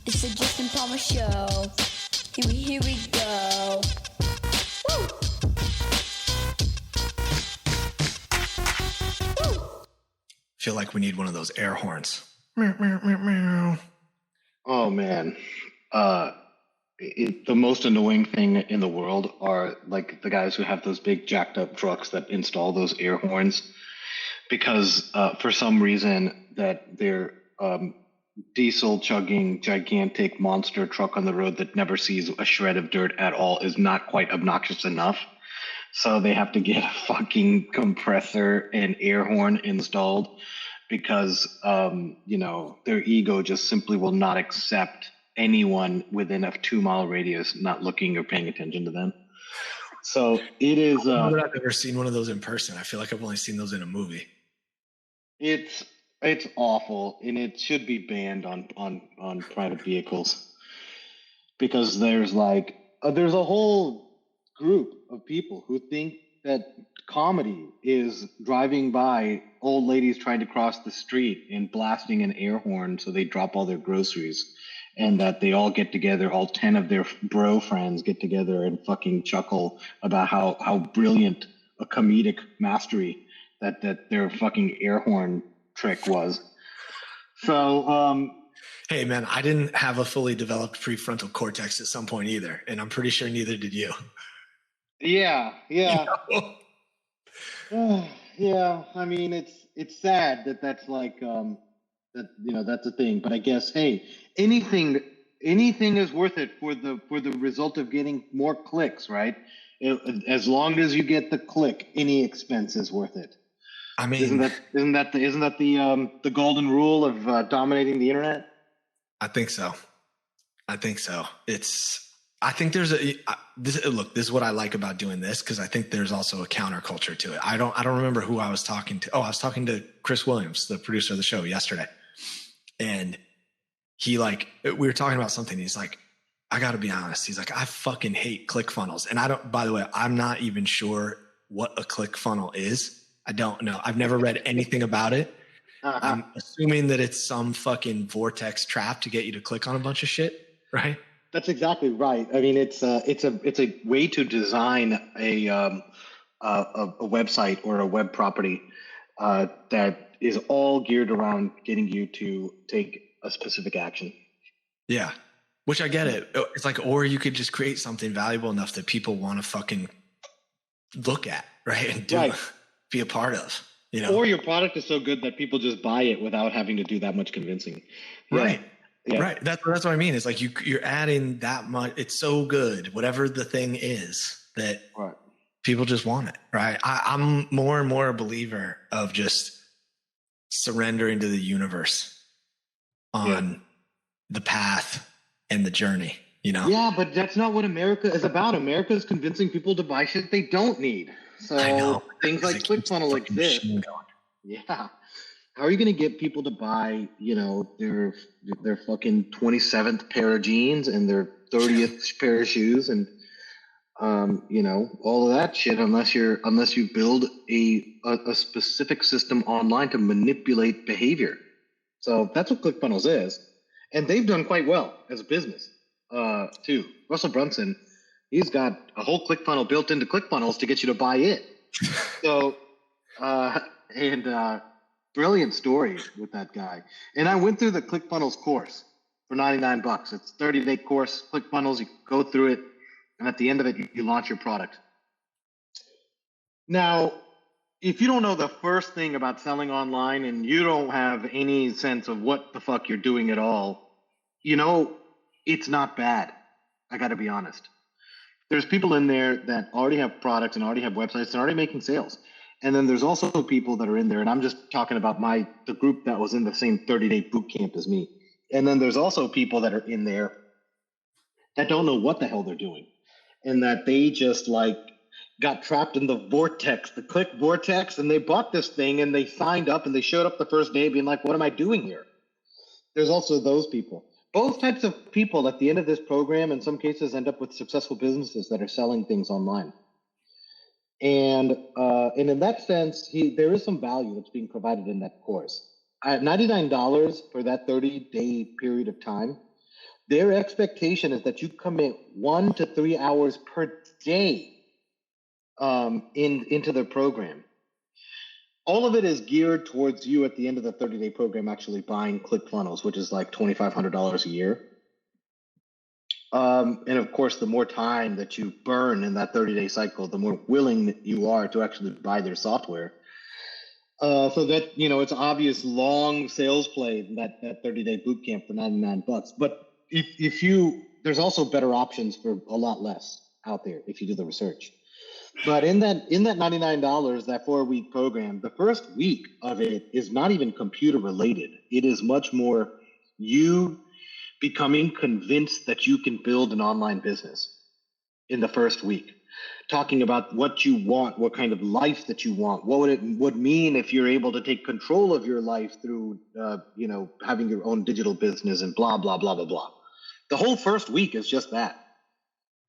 It's the Justin Palmer Show. Here we go. Woo! Feel like we need one of those air horns. Meow, meow, meow, meow. Oh man, the most annoying thing in the world are like the guys who have those big jacked up trucks that install those air horns, because for some reason that their diesel chugging gigantic monster truck on the road that never sees a shred of dirt at all is not quite obnoxious enough. So they have to get a fucking compressor and air horn installed because, their ego just simply will not accept anyone within a 2-mile radius not looking or paying attention to them. So it is. I don't know that I've ever seen one of those in person. I feel like I've only seen those in a movie. It's awful, and it should be banned on private vehicles, because there's a whole group of people who think that comedy is driving by old ladies trying to cross the street and blasting an air horn so they drop all their groceries, and that they all get together, all 10 of their bro friends get together and fucking chuckle about how brilliant a comedic mastery that their fucking air horn trick was. So hey man, I didn't have a fully developed prefrontal cortex at some point either, and I'm pretty sure neither did you. Yeah. You know? Yeah. I mean, it's sad that's like that's a thing. But I guess, hey, anything is worth it for the result of getting more clicks, right? As long as you get the click, any expense is worth it. I mean, isn't that the golden rule of dominating the internet? I think so. I think there's this is what I like about doing this, because I think there's also a counterculture to it. I don't remember who I was talking to. Oh, I was talking to Chris Williams, the producer of the show, yesterday. And we were talking about something. He's like, I got to be honest. He's like, I fucking hate ClickFunnels. And by the way, I'm not even sure what a ClickFunnel is. I don't know. I've never read anything about it. Uh-huh. I'm assuming that it's some fucking vortex trap to get you to click on a bunch of shit, right? That's exactly right. I mean, it's a way to design a website or a web property that is all geared around getting you to take a specific action. Yeah, which I get it. It's like, or you could just create something valuable enough that people want to fucking look at, right? And be a part of, Or your product is so good that people just buy it without having to do that much convincing. Yeah. Right. Yeah. Right. That's what I mean. It's like you're adding that much. It's so good, whatever the thing is, that people just want it. Right. I'm more and more a believer of just surrendering to the universe on the path and the journey, Yeah, but that's not what America is about. America is convincing people to buy shit they don't need. So I know. Things like ClickFunnels exist. Yeah. How are you going to get people to buy, their fucking 27th pair of jeans and their 30th pair of shoes and, all of that shit unless you build a specific system online to manipulate behavior. So that's what ClickFunnels is, and they've done quite well as a business too. Russell Brunson, he's got a whole ClickFunnel built into ClickFunnels to get you to buy it. So brilliant story with that guy. And I went through the ClickFunnels course for $99. It's a 30-day course, ClickFunnels. You go through it, and at the end of it, you launch your product. Now, if you don't know the first thing about selling online and you don't have any sense of what the fuck you're doing at all, it's not bad. I got to be honest. There's people in there that already have products and already have websites and already making sales. And then there's also people that are in there, and I'm just talking about the group that was in the same 30-day boot camp as me. And then there's also people that are in there that don't know what the hell they're doing, and that they just got trapped in the vortex, the click vortex, and they bought this thing and they signed up and they showed up the first day being like, what am I doing here? There's also those people. Both types of people at the end of this program, in some cases, end up with successful businesses that are selling things online. And in that sense, there is some value that's being provided in that course. At $99 for that 30-day period of time, Their expectation is that you commit 1 to 3 hours per day into the program. All of it is geared towards you at the end of the 30-day program actually buying ClickFunnels, which is like $2,500 a year. And of course, the more time that you burn in that 30-day cycle, the more willing that you are to actually buy their software. So that, it's obvious long sales play, that 30-day boot camp for $99. But if there's also better options for a lot less out there if you do the research. But in that $99, that 4-week program, the first week of it is not even computer related. It is much more you becoming convinced that you can build an online business in the first week. Talking about what you want, what kind of life that you want, what would mean if you're able to take control of your life through, having your own digital business and blah, blah, blah, blah, blah. The whole first week is just that.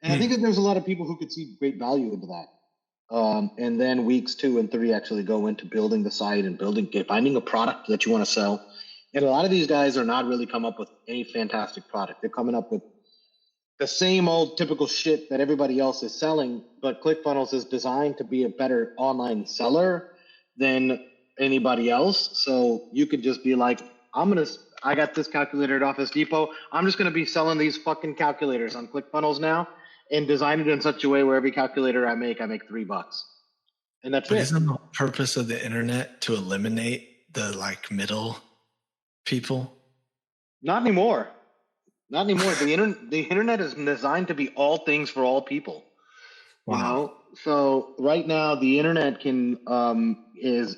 And I think that there's a lot of people who could see great value into that. And then weeks 2 and 3 actually go into building the site and finding a product that you want to sell. And a lot of these guys are not really come up with any fantastic product. They're coming up with the same old typical shit that everybody else is selling, but ClickFunnels is designed to be a better online seller than anybody else. So you could just be like, I got this calculator at Office Depot. I'm just going to be selling these fucking calculators on ClickFunnels now, and design it in such a way where every calculator I make $3. And that's it. Isn't the purpose of the internet to eliminate the middle people? Not anymore. The internet is designed to be all things for all people. Wow. So right now the internet can is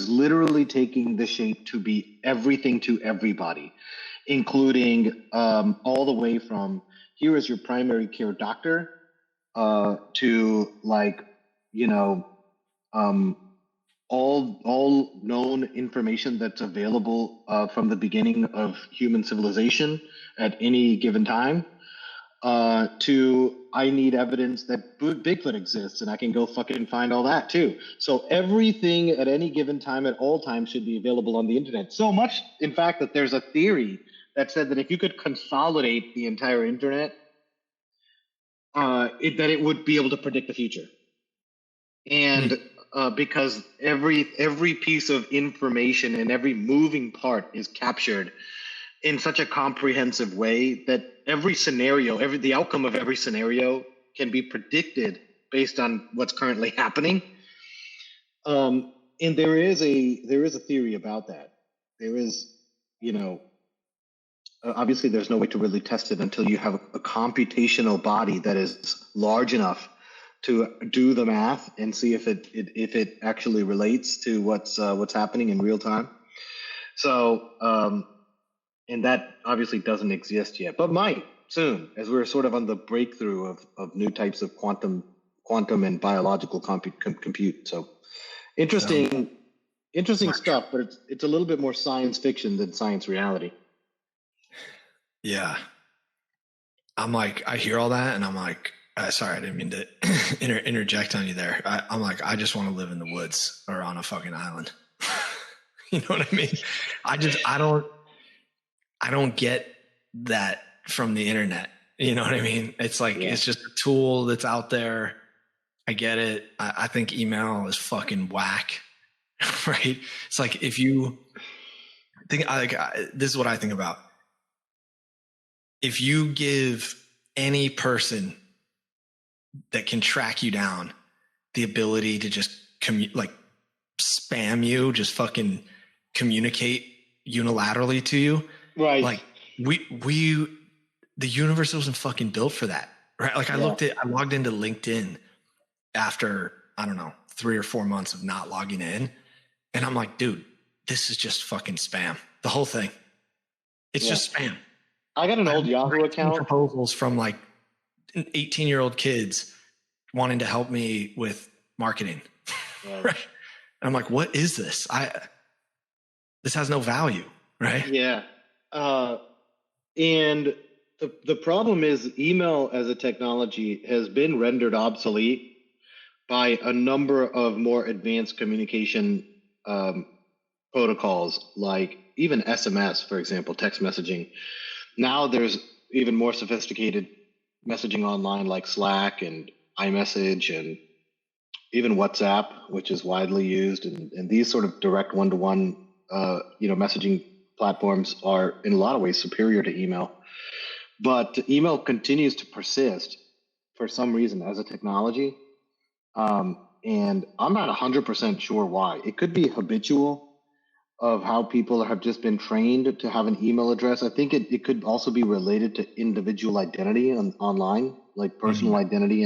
literally taking the shape to be everything to everybody, including all the way from here is your primary care doctor to all known information that's available from the beginning of human civilization at any given time to I need evidence that Bigfoot exists and I can go fucking find all that too. So everything at any given time at all times should be available on the internet. So much, in fact, that there's a theory that said that if you could consolidate the entire internet, that it would be able to predict the future. And because every piece of information and every moving part is captured in such a comprehensive way that every scenario, the outcome of every scenario can be predicted based on what's currently happening. And there is a theory about that. There is, obviously there's no way to really test it until you have a computational body that is large enough to do the math and see if it actually relates to what's happening in real time. So, and that obviously doesn't exist yet, but might soon, as we're sort of on the breakthrough of new types of quantum and biological compute. So interesting stuff, but it's a little bit more science fiction than science reality. Yeah. I'm like, I hear all that and I'm like, sorry, I didn't mean to interject on you there. I'm like, I just want to live in the woods or on a fucking island. You know what I mean? I don't get that from the internet. You know what I mean? It's like, It's just a tool that's out there. I get it. I think email is fucking whack, right? It's like, if you think, this is what I think about. If you give any person that can track you down the ability to just spam you, just fucking communicate unilaterally to you, right? Like the universe wasn't fucking built for that, right? Like I logged into LinkedIn after, I don't know, 3 or 4 months of not logging in. And I'm like, dude, this is just fucking spam. The whole thing. It's just spam. I got an old Yahoo account. Proposals from 18-year-old kids wanting to help me with marketing. Right. And I'm like, what is this? This has no value, right? Yeah. And the problem is email as a technology has been rendered obsolete by a number of more advanced communication protocols, like even SMS, for example, text messaging. Now there's even more sophisticated messaging online like Slack and iMessage and even WhatsApp, which is widely used, and these sort of direct one-to-one, messaging platforms are in a lot of ways superior to email. But email continues to persist for some reason as a technology, and I'm not 100% sure why. It could be habitual of how people have just been trained to have an email address. I think it could also be related to individual identity online, like personal identity,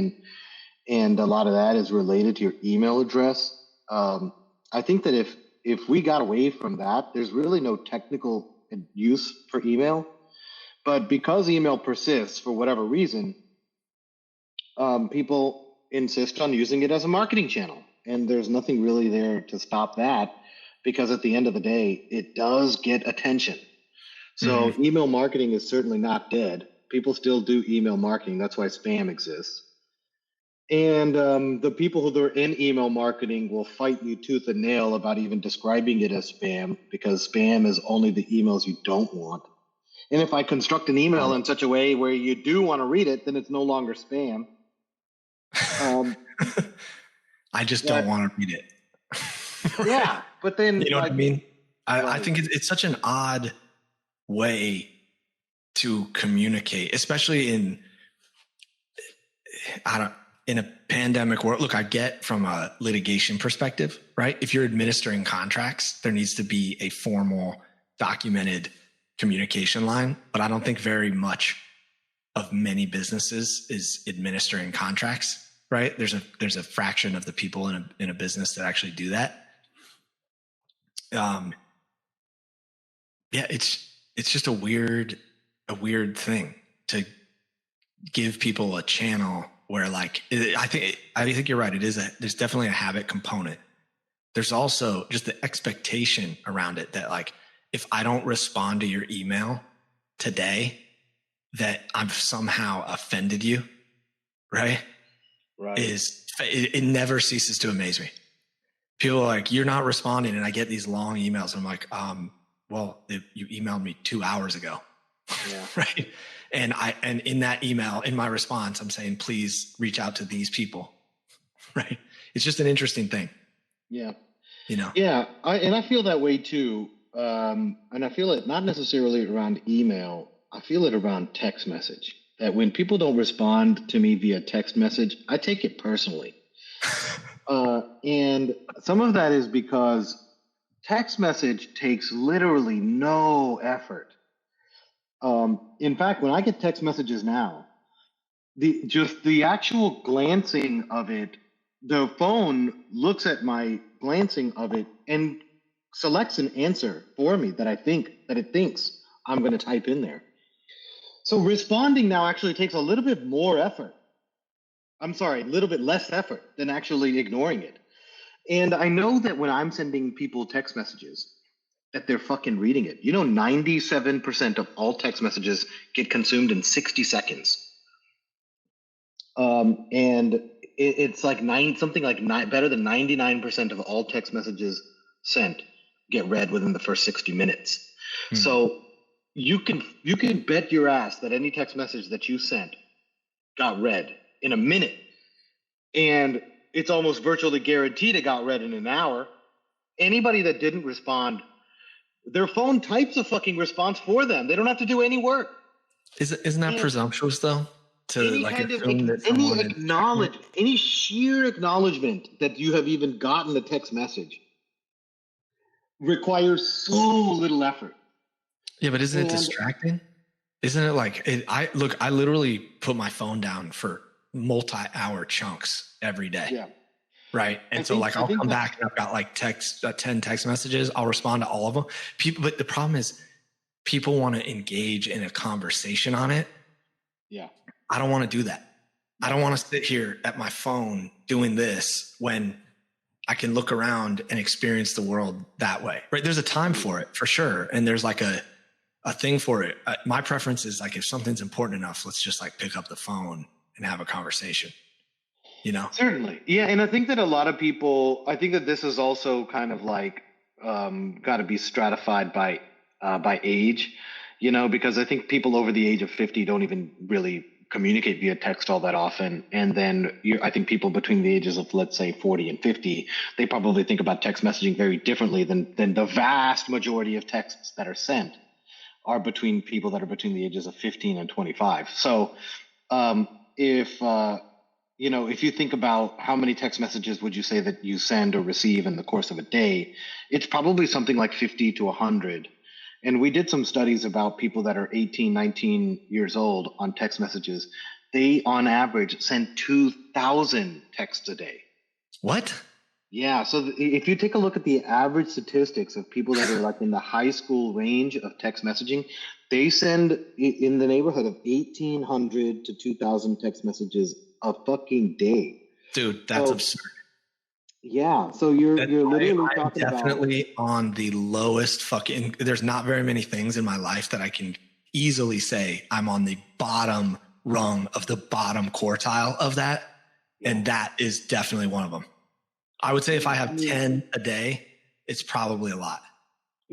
and a lot of that is related to your email address. I think that if we got away from that, there's really no technical use for email. But because email persists for whatever reason, people insist on using it as a marketing channel. And there's nothing really there to stop that, because at the end of the day, it does get attention. So email marketing is certainly not dead. People still do email marketing. That's why spam exists. And the people who are in email marketing will fight you tooth and nail about even describing it as spam, because spam is only the emails you don't want. And if I construct an email in such a way where you do want to read it, then it's no longer spam. I just don't want to read it. Right? Yeah, but then you know what I mean? I think it's such an odd way to communicate, especially in a pandemic world. Look, I get from a litigation perspective, right? If you're administering contracts, there needs to be a formal, documented communication line, but I don't think very much of many businesses is administering contracts, right? There's a fraction of the people in a business that actually do that. It's just a weird thing to give people a channel where, like, I think you're right. There's definitely a habit component. There's also just the expectation around it that, like, if I don't respond to your email today, that I've somehow offended you, right? Right. It never ceases to amaze me. People are like, you're not responding. And I get these long emails. And I'm like, you emailed me 2 hours ago. Yeah. Right. And in that email, in my response, I'm saying, please reach out to these people. Right. It's just an interesting thing. Yeah. Yeah. I feel that way too. And I feel it not necessarily around email. I feel it around text message, that when people don't respond to me via text message, I take it personally. And some of that is because text message takes literally no effort. In fact, when I get text messages now, the actual glancing of it, the phone looks at my glancing of it and selects an answer for me that it thinks I'm going to type in there. So responding now actually takes a little bit more effort. I'm sorry, a little bit less effort than actually ignoring it. And I know that when I'm sending people text messages, that they're fucking reading it. 97% of all text messages get consumed in 60 seconds. And it's like better than 99% of all text messages sent get read within the first 60 minutes. So you can bet your ass that any text message that you sent got read in a minute. And it's almost virtually guaranteed it got read in an hour. Anybody that didn't respond, their phone types a fucking response for them. They don't have to do any work. Isn't that presumptuous though? Any sheer acknowledgement that you have even gotten a text message requires so little effort. Yeah, but isn't it distracting? Isn't it like I literally put my phone down for multi-hour chunks every day. Yeah. Right. And I'll come back and I've got like 10 text messages. I'll respond to all of them. But the problem is people want to engage in a conversation on it. Yeah. I don't want to do that. I don't want to sit here at my phone doing this when I can look around and experience the world that way. Right. There's a time for it for sure. And there's like a thing for it. My preference is like, if something's important enough, let's just like pick up the phone and have a conversation, Certainly. Yeah. And I think that a lot of people, I think that this is also kind of like, got to be stratified by age. because I think people over the age of 50 don't even really communicate via text all that often. And then I think people between the ages of, let's say, 40 and 50, they probably think about text messaging very differently than the vast majority of texts that are sent are between people that are between the ages of 15 and 25. So if you think about how many text messages would you say that you send or receive in the course of a day, it's probably something like 50 to 100. And we did some studies about people that are 18, 19 years old on text messages. They, on average, send 2,000 texts a day. What? Yeah. So if you take a look at the average statistics of people that are like in the high school range of text messaging, they send in the neighborhood of 1,800 to 2,000 text messages a fucking day. Dude, that's absurd. Yeah, so you're literally I'm talking definitely on the lowest fucking. There's not very many things in my life that I can easily say I'm on the bottom rung of the bottom quartile of that, and that is definitely one of them. I would say if I have 10 a day, it's probably a lot.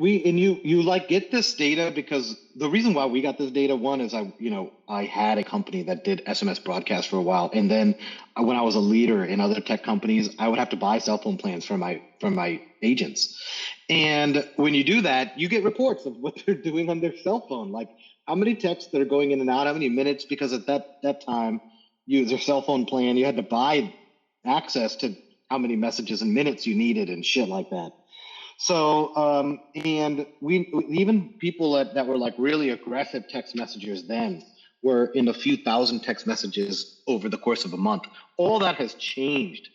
You like get this data because the reason why we got this data, one is I had a company that did SMS broadcast for a while, and then when I was a leader in other tech companies, I would have to buy cell phone plans from my agents. And when you do that, you get reports of what they're doing on their cell phone, like how many texts that are going in and out, how many minutes, because at that time, their cell phone plan, you had to buy access to how many messages and minutes you needed and shit like that. So, and we even people that were like really aggressive text messengers then were in a few thousand text messages over the course of a month. All that has changed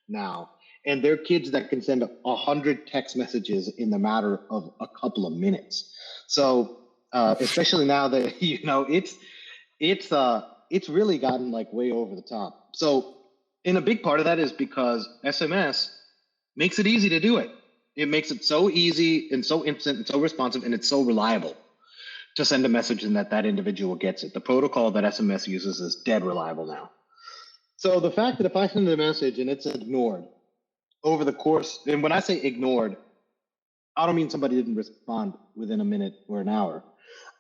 now. And there are kids that can send 100 text messages in the matter of a couple of minutes. So, especially now that, it's really gotten like way over the top. So, and a big part of that is because SMS makes it easy to do it. It makes it so easy and so instant and so responsive, and it's so reliable to send a message and that individual gets it. The protocol that SMS uses is dead reliable now. So the fact that if I send a message and it's ignored over the course, and when I say ignored, I don't mean somebody didn't respond within a minute or an hour.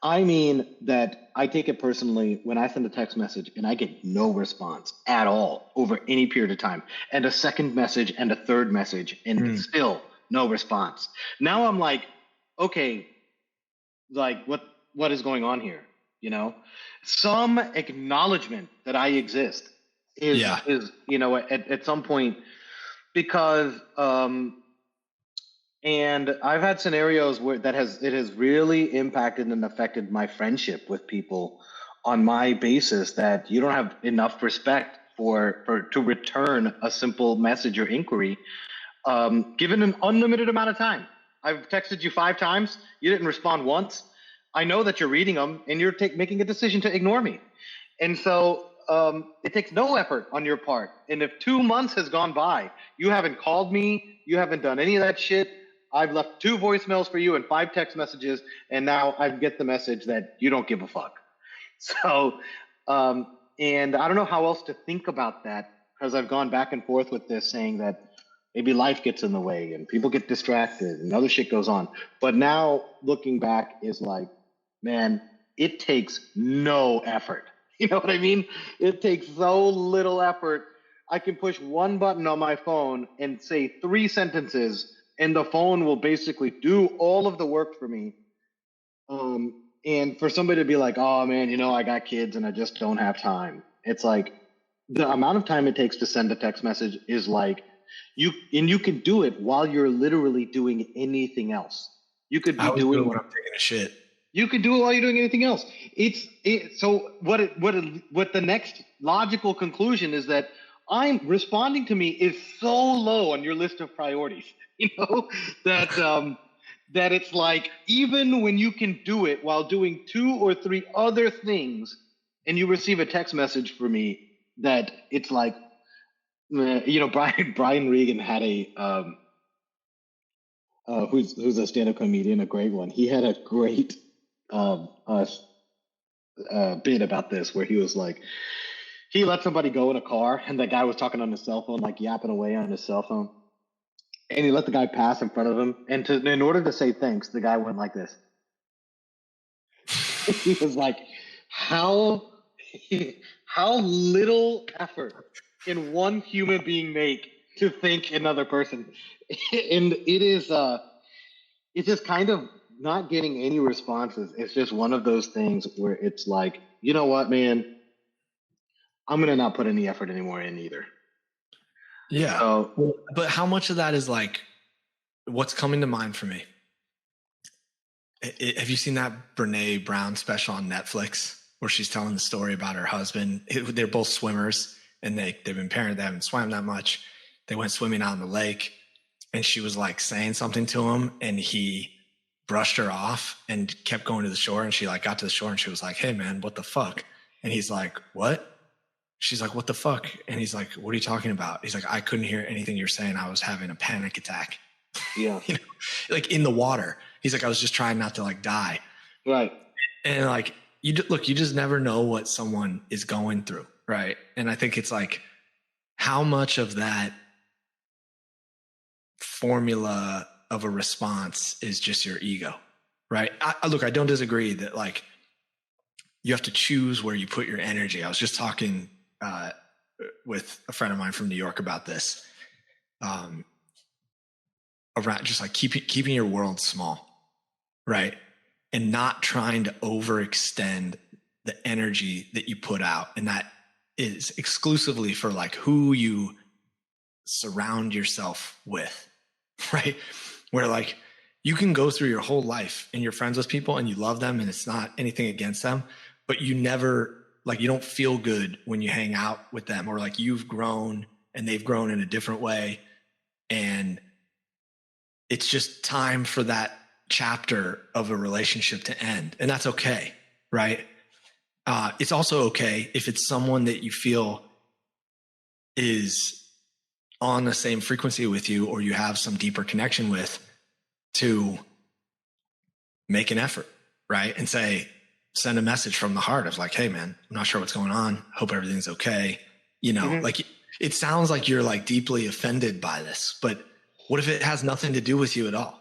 I mean that I take it personally when I send a text message and I get no response at all over any period of time, and a second message and a third message, and still no response. Now I'm like, okay, like what is going on here? Some acknowledgement that I exist is at some point, because and I've had scenarios where it has really impacted and affected my friendship with people on my basis that you don't have enough respect to return a simple message or inquiry. Given an unlimited amount of time. I've texted you 5 times. You didn't respond once. I know that you're reading them and you're making a decision to ignore me. And so it takes no effort on your part. And if 2 months has gone by, you haven't called me, you haven't done any of that shit. I've left 2 voicemails for you and 5 text messages, and now I get the message that you don't give a fuck. So, and I don't know how else to think about that, because I've gone back and forth with this, saying that maybe life gets in the way and people get distracted and other shit goes on. But now looking back is like, man, it takes no effort. You know what I mean? It takes so little effort. I can push one button on my phone and say 3 sentences, and the phone will basically do all of the work for me. And for somebody to be like, oh man, I got kids and I just don't have time. It's like the amount of time it takes to send a text message is like, you can do it while you're literally doing anything else. You could be doing when I'm taking a shit. You could do it while you're doing anything else. So what the next logical conclusion is that I'm responding to me is so low on your list of priorities. That it's like, even when you can do it while doing 2 or 3 other things, and you receive a text message from me, that it's like, Brian Regan had a who's a stand-up comedian, a great one. He had a great bit about this, where he was like, he let somebody go in a car, and that guy was talking on his cell phone, like yapping away on his cell phone, and he let the guy pass in front of him, and in order to say thanks, the guy went like this. He was like, how how little effort can one human being make to think another person? And it's just kind of not getting any responses. It's just one of those things where it's like, you know what, man, I'm gonna not put any effort anymore in either. Yeah. So But how much of that is like what's coming to mind for me? Have you seen that Breanne Brown special on Netflix where she's telling the story about her husband? They're both swimmers and they've been parents, they haven't swam that much. They went swimming out in the lake and she was like saying something to him and he brushed her off and kept going to the shore. And she like got to the shore and she was like, "Hey man, what the fuck?" And he's like, "What?" She's like, "What the fuck?" And he's like, "What are you talking about?" He's like, "I couldn't hear anything you're saying. I was having a panic attack." yeah, You know, like in the water. He's like, "I was just trying not to like die." right. And like, you just never know what someone is going through. Right. And I think it's like, how much of that formula of a response is just your ego. Right. I don't disagree that like you have to choose where you put your energy. I was just talking with a friend of mine from New York about this, around just like keeping your world small, right? And not trying to overextend the energy that you put out. And that is exclusively for like who you surround yourself with, right? Where like you can go through your whole life and you're friends with people and you love them and it's not anything against them, but you never like, you don't feel good when you hang out with them, or like you've grown and they've grown in a different way. And it's just time for that chapter of a relationship to end. And that's okay. Right. It's also okay if it's someone that you feel is on the same frequency with you, or you have some deeper connection with, to make an effort, right? And send a message from the heart of like, "Hey man, I'm not sure what's going on. Hope everything's okay." You know, Mm-hmm. like it sounds like you're like deeply offended by this, but what if it has nothing to do with you at all?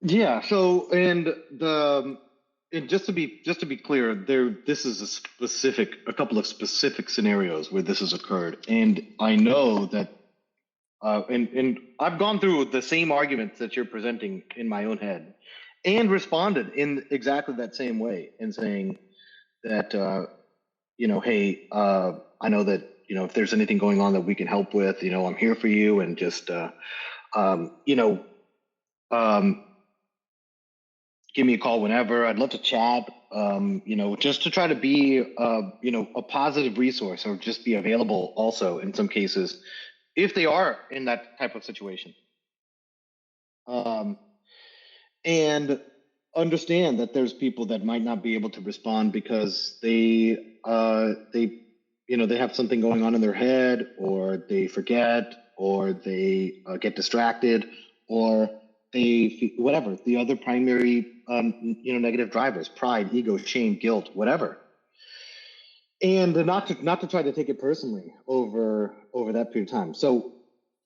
Yeah. So, and just to be clear, this is a couple of specific scenarios where this has occurred, and I know that, and I've gone through the same arguments that you're presenting in my own head, and responded in exactly that same way, and saying that, hey, I know that if there's anything going on that we can help with, I'm here for you, and just um, you know. Um, give me a call whenever. I'd love to chat. Just to try to be, a positive resource, or just be available also in some cases if they are in that type of situation. Um, and understand that there's people that might not be able to respond because they have something going on in their head, or they forget, or they get distracted, or whatever the other primary negative drivers: pride, ego, shame, guilt, whatever. And not to try to take it personally over that period of time. So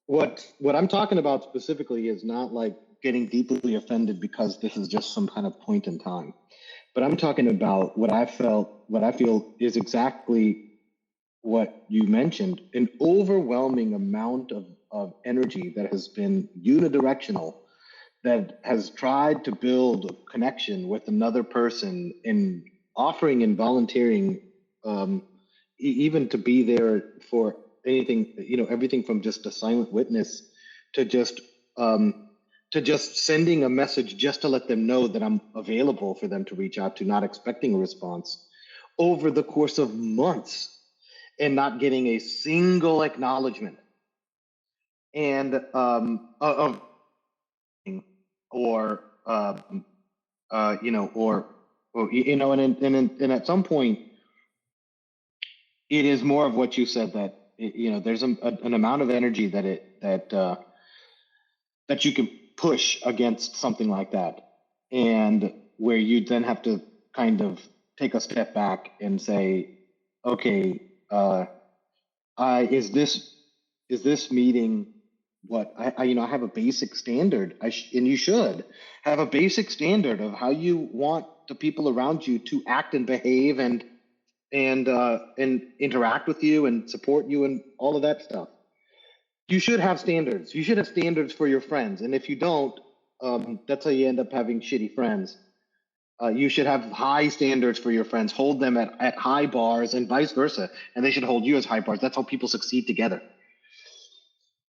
what I'm talking about specifically is not like getting deeply offended because this is just some kind of point in time, but I'm talking about what I feel is exactly what you mentioned: an overwhelming amount of energy that has been unidirectional, that has tried to build a connection with another person, and offering and volunteering, um, even to be there for anything, everything from just a silent witness to um, just sending a message just to let them know that I'm available for them to reach out to, not expecting a response, over the course of months, and not getting a single acknowledgement, and of or and at some point, it is more of what you said, that there's an amount of energy that you can push against something like that, and where you then have to kind of take a step back and say, okay, is this meeting what I have a basic standard, and you should have a basic standard of how you want the people around you to act and behave and interact with you and support you and all of that stuff. You should have standards. You should have standards for your friends. And if you don't, that's how you end up having shitty friends. You should have high standards for your friends. Hold them at high bars and vice versa. And they should hold you as high bars. That's how people succeed together.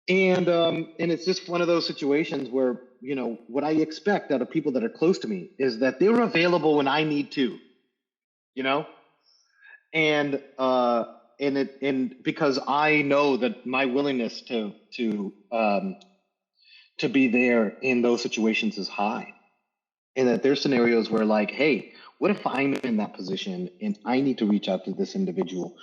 And it's just one of those situations where, you know, what I expect out of people that are close to me is that they're available when I need to, you know? And because I know that my willingness to be there in those situations is high. And that there's scenarios where, like, hey, what if I'm in that position and I need to reach out to this individual?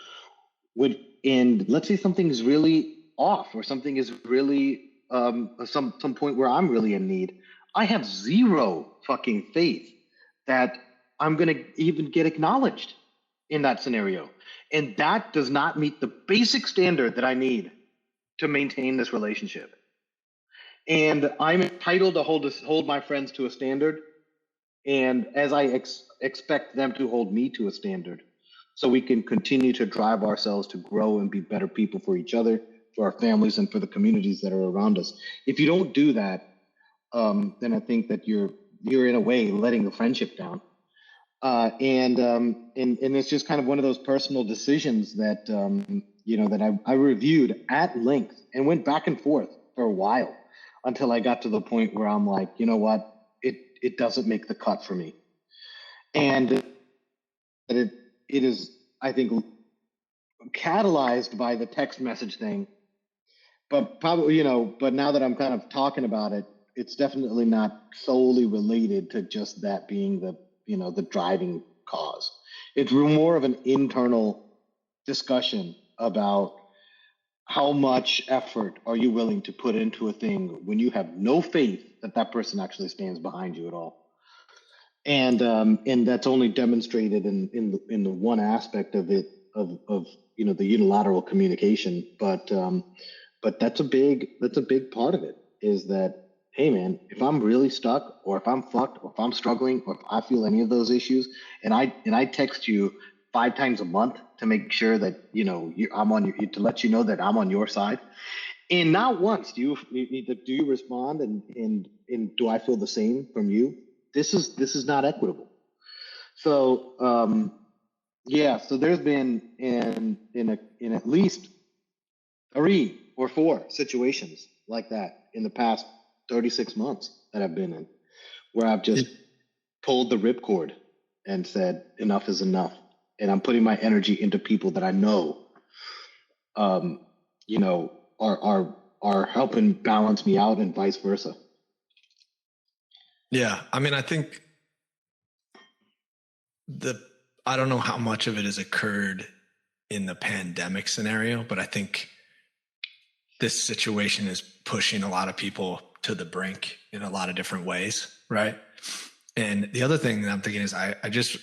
And let's say something's really off, or something is really some point where I'm really in need. I have zero fucking faith that I'm gonna even get acknowledged in that scenario, and that does not meet the basic standard that I need to maintain this relationship. And I'm entitled to hold my friends to a standard, and as I expect them to hold me to a standard, so we can continue to drive ourselves to grow and be better people for each other, for our families, and for the communities that are around us. If you don't do that, then I think that you're in a way letting the friendship down. And it's just kind of one of those personal decisions that that I reviewed at length and went back and forth for a while until I got to the point where I'm like, you know what, it doesn't make the cut for me. And it is, I think, catalyzed by the text message thing. But probably, but now that I'm kind of talking about it, it's definitely not solely related to just that being the driving cause. It's more of an internal discussion about how much effort are you willing to put into a thing when you have no faith that that person actually stands behind you at all. And that's only demonstrated in the one aspect of it of the unilateral communication. But that's a big part of it, is that, hey man, if I'm really stuck, or if I'm fucked, or if I'm struggling, or if I feel any of those issues, and I text you 5 times a month to make sure that to let you know that I'm on your side, and not once do you respond, and do I feel the same from you? This is not equitable. So so there's been in at least 3 or 4 situations like that in the past 36 months that I've been in, where I've just pulled the ripcord and said enough is enough, and I'm putting my energy into people that I know are helping balance me out, and vice versa. Yeah, I mean, I think I don't know how much of it has occurred in the pandemic scenario, but I think this situation is pushing a lot of people to the brink in a lot of different ways, right? And the other thing that I'm thinking is I just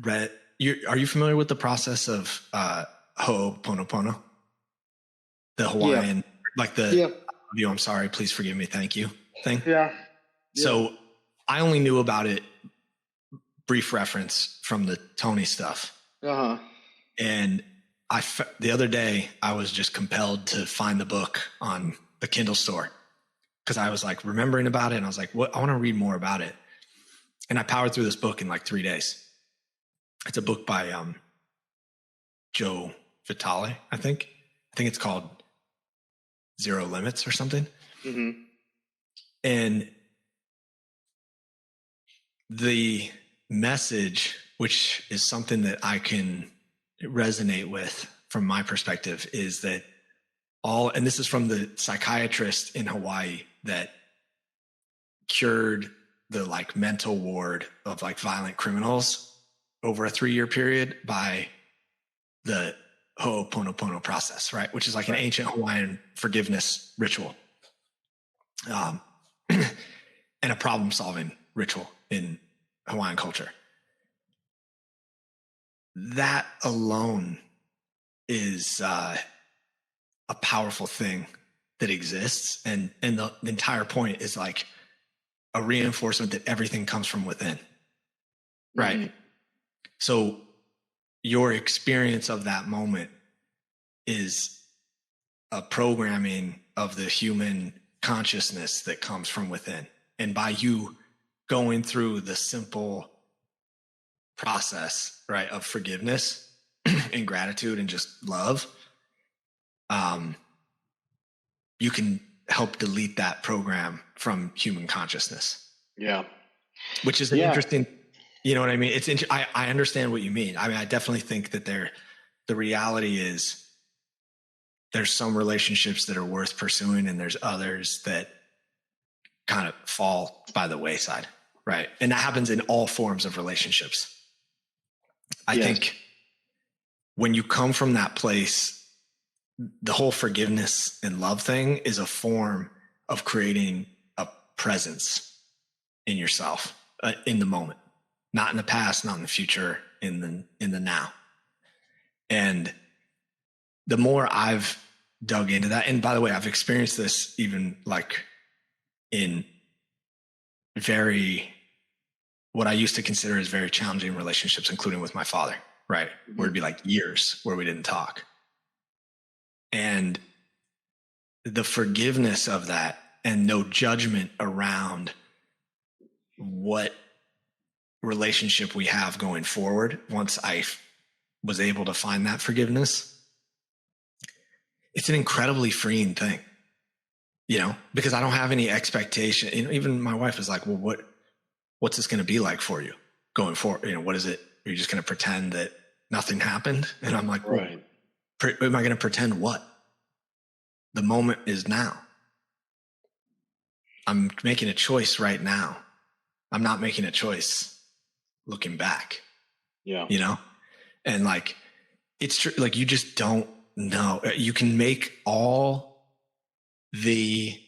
read, are you familiar with the process of Ho'oponopono? The Hawaiian, like the you, I'm sorry, please forgive me, thank you thing? Yeah. So I only knew about it, brief reference, from the Tony stuff. Uh-huh. And the other day I was just compelled to find the book on the Kindle store, because I was like remembering about it, and I was like, what? I want to read more about it. And I powered through this book in like 3 days. It's a book by Joe Vitale, I think it's called Zero Limits or something. Mm-hmm. And the message, which is something that I can resonate with from my perspective, is that and this is from the psychiatrist in Hawaii that cured the like mental ward of like violent criminals over a 3-year period by the Ho'oponopono process, right? Which is like an ancient Hawaiian forgiveness ritual, and a problem-solving ritual in Hawaiian culture. That alone is a powerful thing that exists, and the entire point is like a reinforcement that everything comes from within. Right. Mhm. So your experience of that moment is a programming of the human consciousness that comes from within. And by you going through the simple process, right, of forgiveness and gratitude and just love, you can help delete that program from human consciousness. Yeah. Which is an Yeah. interesting, you know what I mean? I understand what you mean. I mean, I definitely think that the reality is there's some relationships that are worth pursuing and there's others that kind of fall by the wayside. Right. And that happens in all forms of relationships. I think when you come from that place, the whole forgiveness and love thing is a form of creating a presence in yourself, in the moment, not in the past, not in the future, in the now. And the more I've dug into that, and by the way, I've experienced this even like in what I used to consider as very challenging relationships, including with my father, right? Where it'd be like years where we didn't talk. And the forgiveness of that and no judgment around what relationship we have going forward, once I was able to find that forgiveness, it's an incredibly freeing thing, because I don't have any expectation. Even my wife is like, well, what's this going to be like for you going forward? What is it? Are you just going to pretend that nothing happened? And I'm like, Right. Well, am I going to pretend what? The moment is now. I'm making a choice right now. I'm not making a choice looking back. Yeah. And like, it's true. Like, you just don't know. You can make all the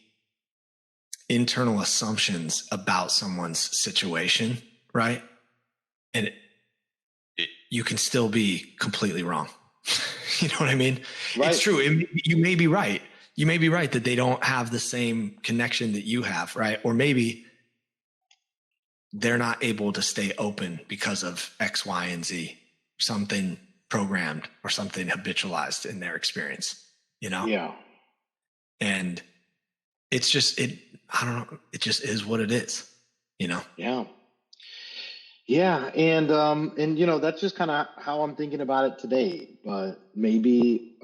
internal assumptions about someone's situation, right? And you can still be completely wrong. You know what I mean? Right. It's true. You may be right. You may be right that they don't have the same connection that you have, right? Or maybe they're not able to stay open because of X, Y, and Z, something programmed or something habitualized in their experience, Yeah. And it's just, I don't know. It just is what it is, Yeah. Yeah. And that's just kind of how I'm thinking about it today, but maybe,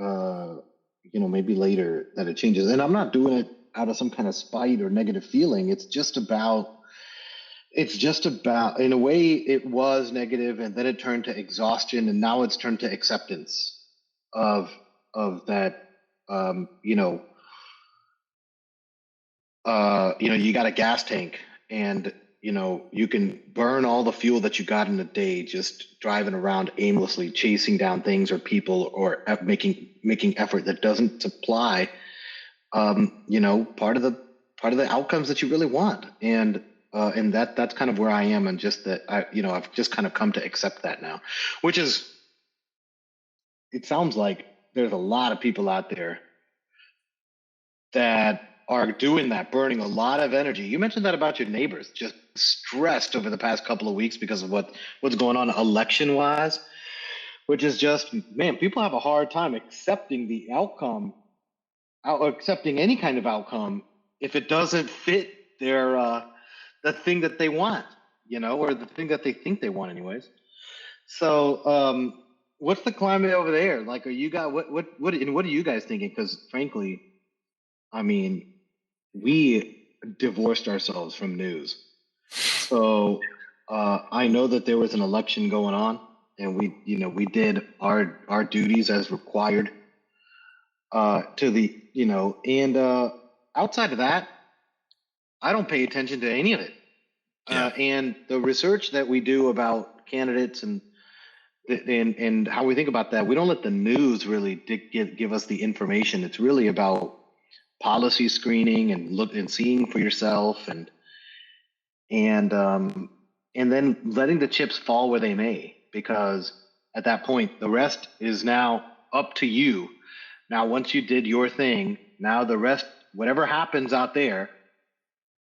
maybe later that it changes. And I'm not doing it out of some kind of spite or negative feeling. It's just about, in a way it was negative and then it turned to exhaustion and now it's turned to acceptance of that, you got a gas tank and, you can burn all the fuel that you got in a day just driving around aimlessly, chasing down things or people or making effort that doesn't supply, part of the outcomes that you really want. And that's kind of where I am. And just that I've just kind of come to accept that now, which is, it sounds like there's a lot of people out there that are doing that, burning a lot of energy. You mentioned that about your neighbors, just stressed over the past couple of weeks because of what's going on election wise, which is just, man, people have a hard time accepting the outcome, accepting any kind of outcome if it doesn't fit their the thing that they want, or the thing that they think they want anyways. So what's the climate over there? Like, are you guys, what are you guys thinking? Because frankly, I mean, we divorced ourselves from news. So I know that there was an election going on, and we did our duties as required to the, and outside of that, I don't pay attention to any of it. Yeah. And the research that we do about candidates and how we think about that, we don't let the news really give us the information. It's really about policy screening and seeing for yourself and then letting the chips fall where they may, because at that point the rest is now up to you. Now, once you did your thing, now the rest, whatever happens out there,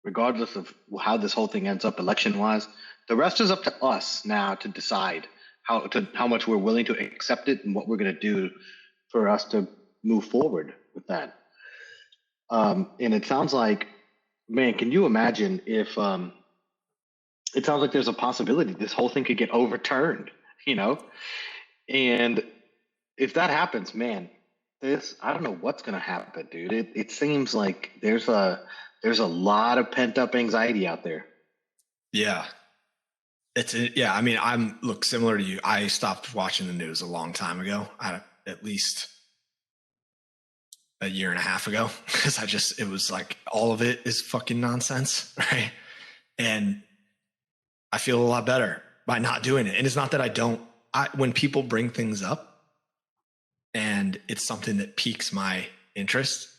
regardless of how this whole thing ends up election wise, The rest is up to us now to decide how much we're willing to accept it and what we're going to do for us to move forward with that. And it sounds like, man, can you imagine if it sounds like there's a possibility this whole thing could get overturned, you know? And if that happens, man, I don't know what's going to happen, dude. It seems like there's a lot of pent up anxiety out there. Yeah. I mean, look, similar to you. I stopped watching the news a long time ago, at least a year and a half ago, because it was like all of it is fucking nonsense, right? And I feel a lot better by not doing it. And it's not that when people bring things up and it's something that piques my interest,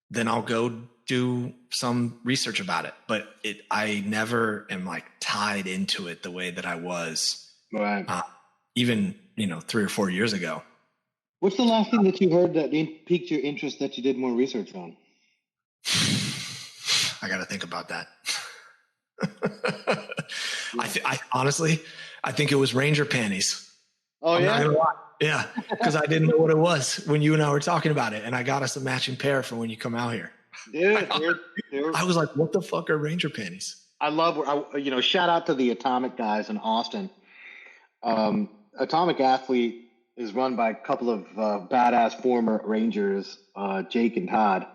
then I'll go do some research about it. But I never am like tied into it the way that I was, right. Even 3 or 4 years ago. What's the last thing that you heard that piqued your interest that you did more research on? I got to think about that. I honestly, I think it was Ranger panties. Oh, I'm yeah? not gonna lie. Yeah, because I didn't know what it was when you and I were talking about it, and I got us a matching pair for when you come out here. Dude, I was like, what the fuck are Ranger panties? I love, shout out to the Atomic guys in Austin. Atomic Athlete is run by a couple of badass former Rangers, Jake and Todd.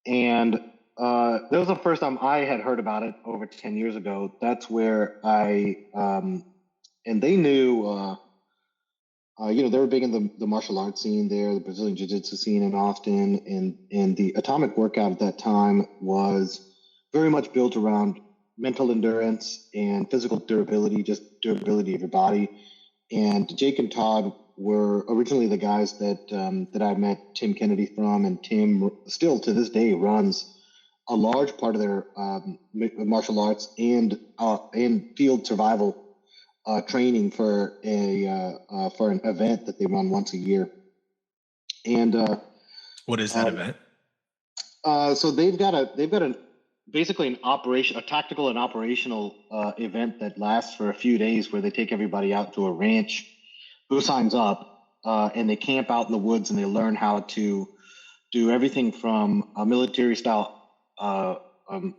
And that was the first time I had heard about it over 10 years ago. That's where and they knew, they were big in the martial arts scene there, the Brazilian Jiu-Jitsu scene in Austin. And the Atomic workout at that time was very much built around mental endurance and physical durability, just durability of your body. And Jake and Todd were originally the guys that I met Tim Kennedy from, and Tim still to this day runs a large part of their martial arts and field survival training for an event that they run once a year. And what is that event? So they've got basically a tactical and operational event that lasts for a few days, where they take everybody out to a ranch who signs up, and they camp out in the woods, and they learn how to do everything from military style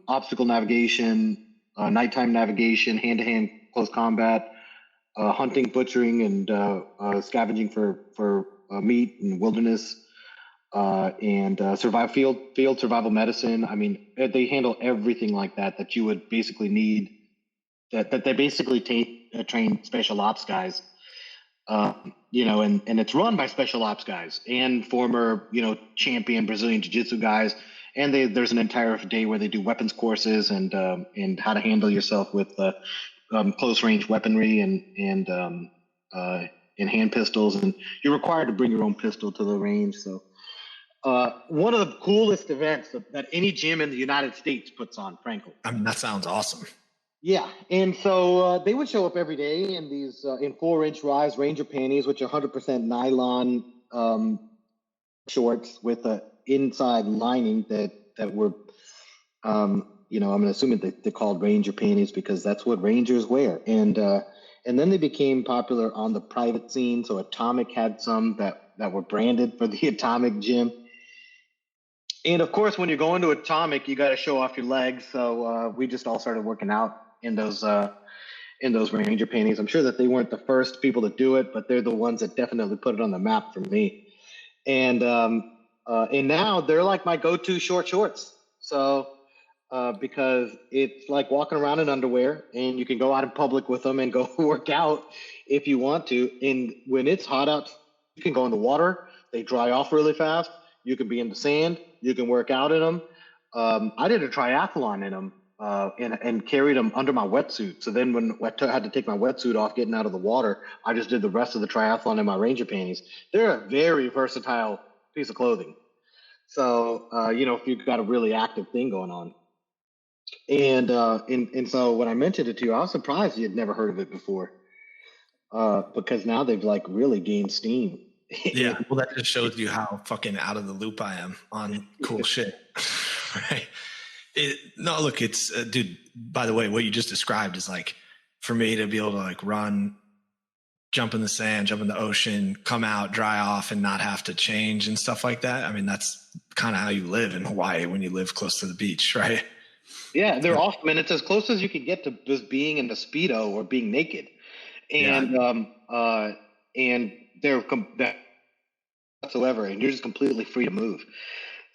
obstacle navigation, nighttime navigation, hand-to-hand close combat, hunting, butchering, and scavenging for meat in the wilderness, and field survival medicine. I mean, they handle everything like that you would basically need. That they basically train special ops guys. And it's run by special ops guys and former, champion Brazilian Jiu-Jitsu guys. And there's an entire day where they do weapons courses and how to handle yourself with close range weaponry and hand pistols. And you're required to bring your own pistol to the range. So one of the coolest events that any gym in the United States puts on, frankly. I mean, that sounds awesome. Yeah, and so they would show up every day in these in 4-inch rise Ranger panties, which are 100% nylon shorts with a inside lining that were, I'm assuming they're called Ranger panties because that's what Rangers wear. And then they became popular on the private scene. So Atomic had some that were branded for the Atomic gym. And of course, when you're going to Atomic, you got to show off your legs. So we just all started working out in those Ranger panties. I'm sure that they weren't the first people to do it, but they're the ones that definitely put it on the map for me. And now they're like my go-to short shorts. So because it's like walking around in underwear, and you can go out in public with them and go work out if you want to. And when it's hot out, you can go in the water. They dry off really fast. You can be in the sand. You can work out in them. I did a triathlon in them. And carried them under my wetsuit. So then when I had to take my wetsuit off getting out of the water, I just did the rest of the triathlon in my Ranger panties. They're a very versatile piece of clothing. So, if you've got a really active thing going on. And so when I mentioned it to you, I was surprised you had never heard of it before. Because now they've like really gained steam. Yeah. Well, that just shows you how fucking out of the loop I am on cool shit. Right. It's dude, by the way, what you just described is like for me to be able to like run, jump in the sand, jump in the ocean, come out, dry off, and not have to change and stuff like that. I mean, that's kind of how you live in Hawaii when you live close to the beach, right? Yeah, they're awesome, and it's as close as you can get to just being in the Speedo or being naked. And Yeah. and they're that whatsoever, and you're just completely free to move.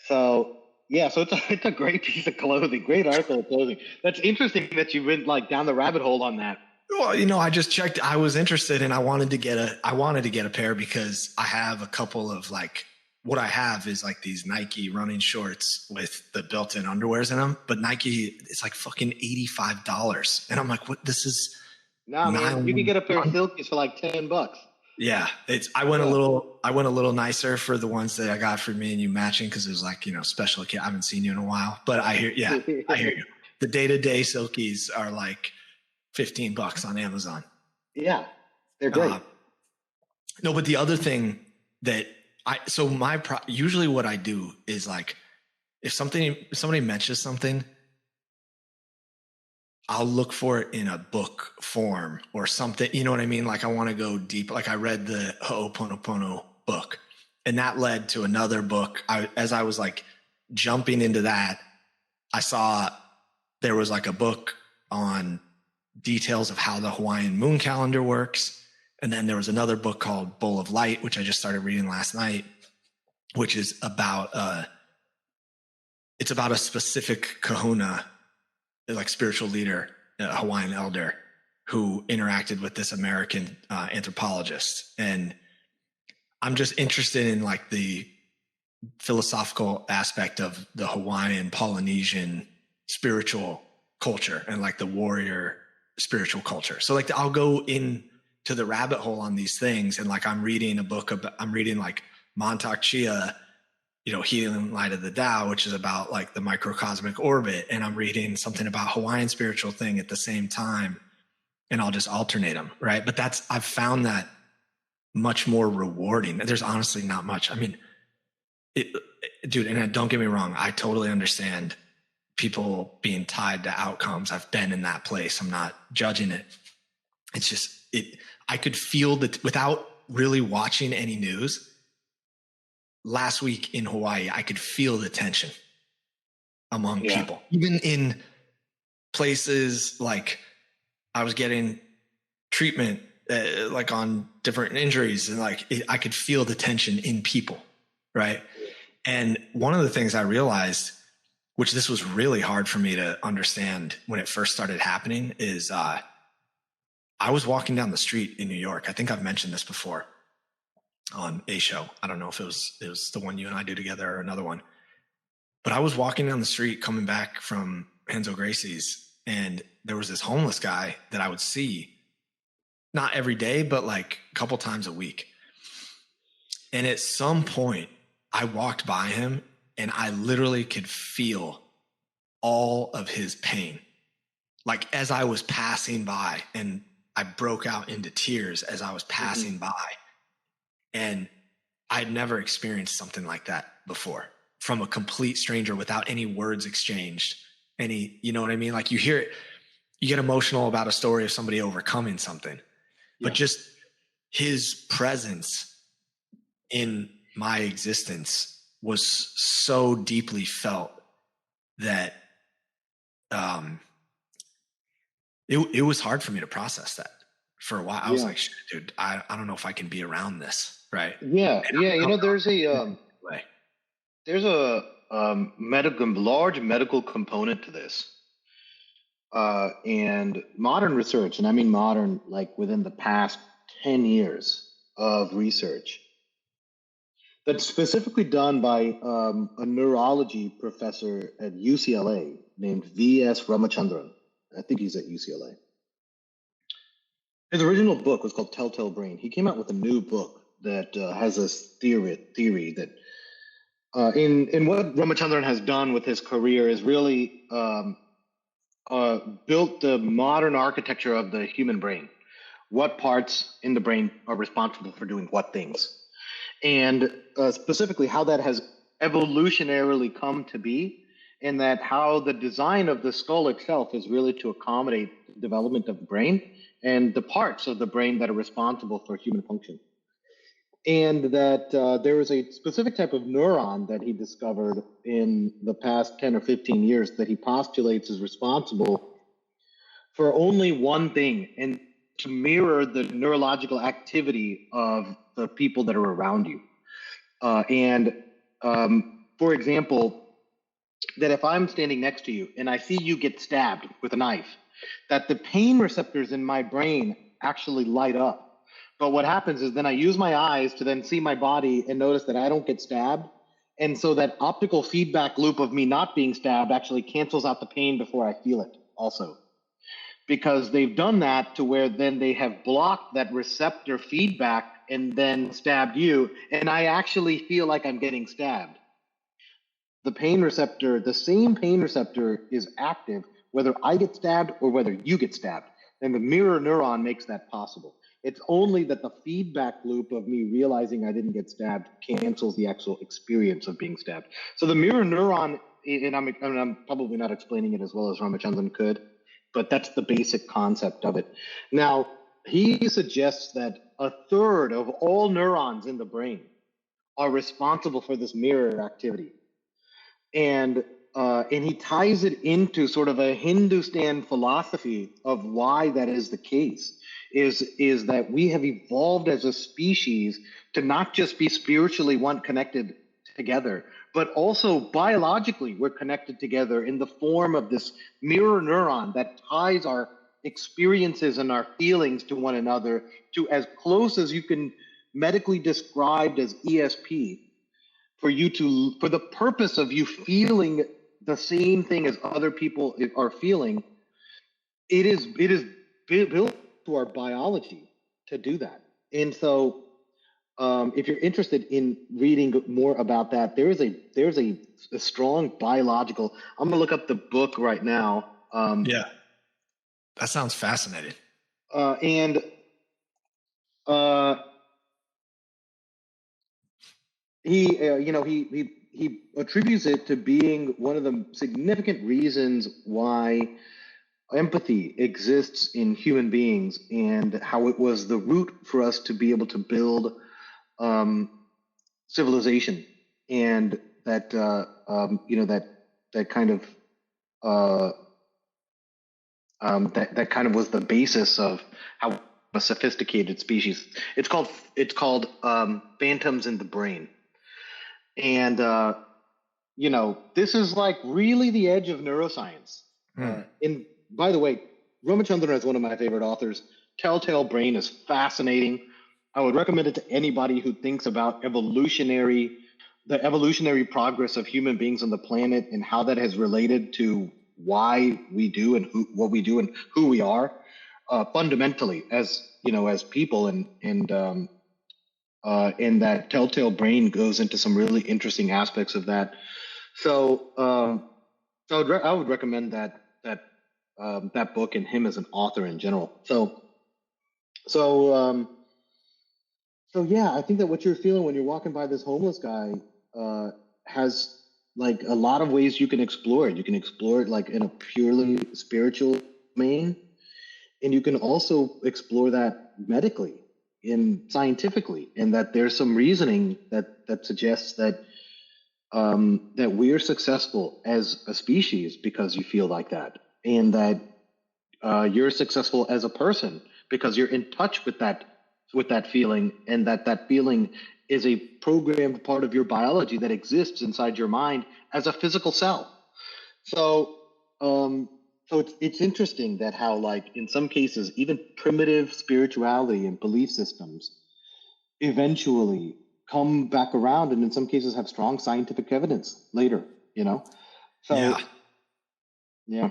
So yeah, so it's a great piece of clothing, great article of clothing. That's interesting that you went like down the rabbit hole on that. Well, I just checked. I was interested and I wanted to get a pair because I have a couple of like, what I have is like these Nike running shorts with the built-in underwears in them, but Nike, it's like fucking $85. And I'm like, what, this is Nah, man, you can get a pair of Silkies for like $10. Yeah. I went a little nicer for the ones that I got for me and you matching. Cause it was like, special kid. I haven't seen you in a while, but I hear you. The day-to-day Silkies are like $15 on Amazon. Yeah, they're great. No, but the other thing that usually what I do is like, if somebody mentions something, I'll look for it in a book form or something. You know what I mean? Like I want to go deep. Like I read the Ho'oponopono book and that led to another book. As I was like jumping into that, I saw there was like a book on details of how the Hawaiian moon calendar works. And then there was another book called Bowl of Light, which I just started reading last night, which is about it's about a specific kahuna, like spiritual leader, a Hawaiian elder who interacted with this American anthropologist. And I'm just interested in like the philosophical aspect of the Hawaiian Polynesian spiritual culture and like the warrior spiritual culture. So like I'll go in to the rabbit hole on these things. And like I'm reading like Montauk Chia, Healing Light of the Tao, which is about like the microcosmic orbit. And I'm reading something about Hawaiian spiritual thing at the same time. And I'll just alternate them. Right. But I've found that much more rewarding. There's honestly not much. I mean, dude, and don't get me wrong. I totally understand people being tied to outcomes. I've been in that place. I'm not judging it. It's just, I could feel that without really watching any news. Last week in Hawaii, I could feel the tension among people, even in places like I was getting treatment, like on different injuries, and like I could feel the tension in people, right? And one of the things I realized, which this was really hard for me to understand when it first started happening, is I was walking down the street in New York. I think I've mentioned this before on a show. I don't know if it was the one you and I do together or another one, but I was walking down the street coming back from Enzo Gracie's, and there was this homeless guy that I would see not every day, but like a couple times a week. And at some point I walked by him and I literally could feel all of his pain. Like as I was passing by, and I broke out into tears as I was passing by. And I'd never experienced something like that before from a complete stranger without any words exchanged. You know what I mean? Like you hear it, you get emotional about a story of somebody overcoming something, but just his presence in my existence was so deeply felt that it was hard for me to process that for a while. I was like, shit, dude, I don't know if I can be around this. Right. Yeah. There's a large medical component to this. And modern research, and I mean modern, like within the past 10 years of research, that's specifically done by a neurology professor at UCLA named V.S. Ramachandran. I think he's at UCLA. His original book was called Telltale Brain. He came out with a new book that has this theory that in what Ramachandran has done with his career is really built the modern architecture of the human brain. What parts in the brain are responsible for doing what things? And specifically how that has evolutionarily come to be and that how the design of the skull itself is really to accommodate the development of the brain and the parts of the brain that are responsible for human function. And that there is a specific type of neuron that he discovered in the past 10 or 15 years that he postulates is responsible for only one thing, and to mirror the neurological activity of the people that are around you. For example, that if I'm standing next to you and I see you get stabbed with a knife, that the pain receptors in my brain actually light up. But what happens is then I use my eyes to then see my body and notice that I don't get stabbed. And so that optical feedback loop of me not being stabbed actually cancels out the pain before I feel it also. Because they've done that to where then they have blocked that receptor feedback and then stabbed you. And I actually feel like I'm getting stabbed. The pain receptor, the same pain receptor is active whether I get stabbed or whether you get stabbed. And the mirror neuron makes that possible. It's only that the feedback loop of me realizing I didn't get stabbed cancels the actual experience of being stabbed. So the mirror neuron, and I'm probably not explaining it as well as Ramachandran could, but that's the basic concept of it. Now, he suggests that a third of all neurons in the brain are responsible for this mirror activity. And he ties it into sort of a Hindustan philosophy of why that is the case, is that we have evolved as a species to not just be spiritually connected together, but also biologically we're connected together in the form of this mirror neuron that ties our experiences and our feelings to one another to as close as you can medically described as ESP, for the purpose of you feeling the same thing as other people are feeling. It is built to our biology to do that. And so if you're interested in reading more about that, there's a strong biological, I'm gonna look up the book right now. Yeah, that sounds fascinating. He attributes it to being one of the significant reasons why empathy exists in human beings, and how it was the root for us to be able to build civilization, and that that kind of was the basis of how a sophisticated species. It's called Phantoms in the Brain. And, this is like really the edge of neuroscience. And by the way, Ramachandran is one of my favorite authors. Telltale Brain is fascinating. I would recommend it to anybody who thinks about the evolutionary progress of human beings on the planet and how that has related to why we do and what we do and who we are fundamentally as people, and that Telltale Brain goes into some really interesting aspects of that. So I would recommend that book and him as an author in general. So yeah, I think that what you're feeling when you're walking by this homeless guy has like a lot of ways you can explore it. You can explore it like in a purely spiritual domain, and you can also explore that medically and scientifically, and that there's some reasoning that suggests that that we're successful as a species because you feel like that, and that you're successful as a person because you're in touch with that feeling, and that feeling is a programmed part of your biology that exists inside your mind as a physical cell. So it's interesting that how, like, in some cases, even primitive spirituality and belief systems eventually come back around, and in some cases have strong scientific evidence later, So, yeah.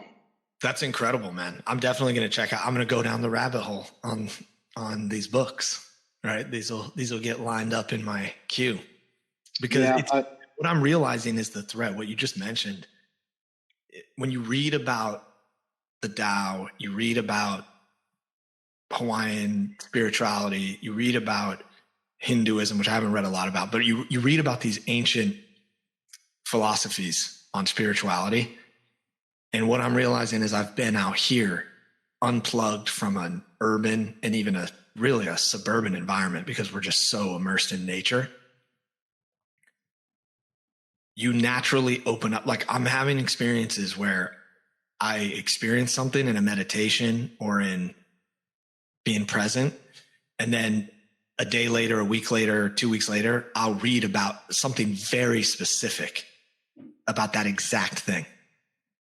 That's incredible, man. I'm definitely going to check out. I'm going to go down the rabbit hole on these books, right? These will get lined up in my queue, because what I'm realizing is the threat, what you just mentioned. When you read about the Tao, you read about Hawaiian spirituality, you read about Hinduism, which I haven't read a lot about, but you read about these ancient philosophies on spirituality. And what I'm realizing is I've been out here unplugged from an urban and even a suburban environment because we're just so immersed in nature. You naturally open up. Like I'm having experiences where I experience something in a meditation or in being present. And then a day later, a week later, 2 weeks later, I'll read about something very specific about that exact thing.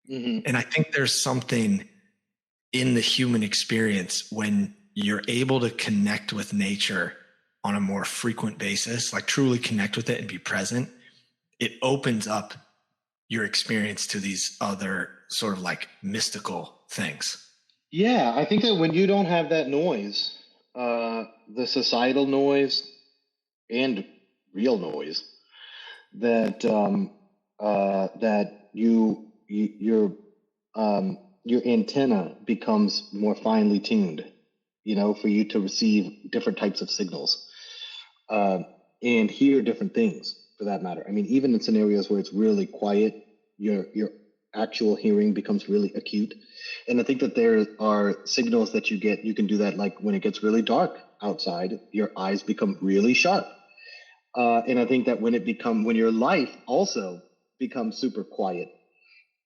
Mm-hmm. And I think there's something in the human experience when you're able to connect with nature on a more frequent basis, like truly connect with it and be present. It opens up your experience to these other sort of like mystical things. Yeah, I think that when you don't have that noise, the societal noise and real noise, that that your antenna becomes more finely tuned, for you to receive different types of signals and hear different things, for that matter. I mean, even in scenarios where it's really quiet, your actual hearing becomes really acute. And I think that there are signals that you can do that, like when it gets really dark outside, your eyes become really sharp. And I think that when your life also becomes super quiet,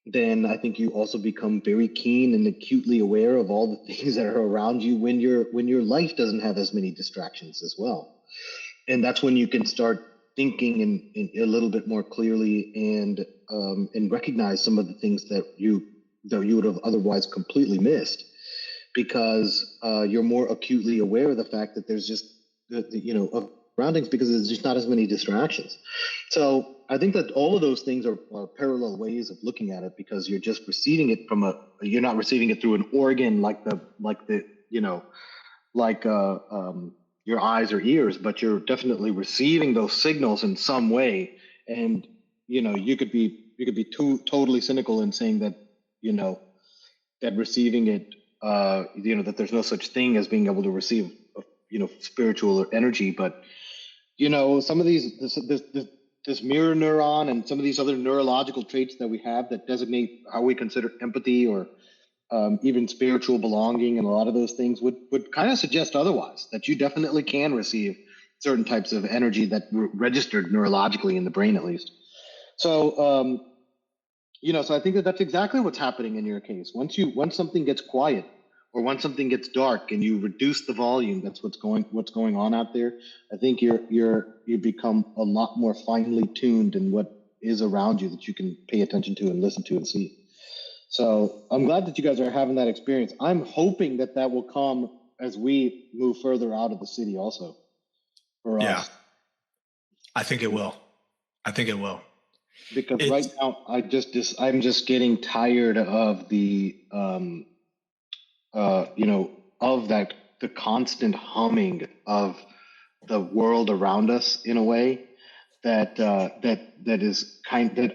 then I think you also become very keen and acutely aware of all the things that are around you when your life doesn't have as many distractions as well. And that's when you can start thinking in a little bit more clearly and recognize some of the things that you would have otherwise completely missed, because you're more acutely aware of the fact that there's just of surroundings, because there's just not as many distractions. So I think that all of those things are parallel ways of looking at it, because you're just receiving it you're not receiving it through an organ like your eyes or ears, but you're definitely receiving those signals in some way. And you could be totally cynical in saying that that receiving it that there's no such thing as being able to receive spiritual energy. But some of this mirror neuron and some of these other neurological traits that we have that designate how we consider empathy or even spiritual belonging, and a lot of those things would kind of suggest otherwise, that you definitely can receive certain types of energy that registered neurologically in the brain, at least. So so I think that that's exactly what's happening in your case. Once something gets quiet, or once something gets dark and you reduce the volume, that's what's going on out there. I think you become a lot more finely tuned in what is around you that you can pay attention to and listen to and see. So I'm glad that you guys are having that experience. I'm hoping that will come as we move further out of the city also. For us. I think it will. Because right now I'm just getting tired of the the constant humming of the world around us, in a way that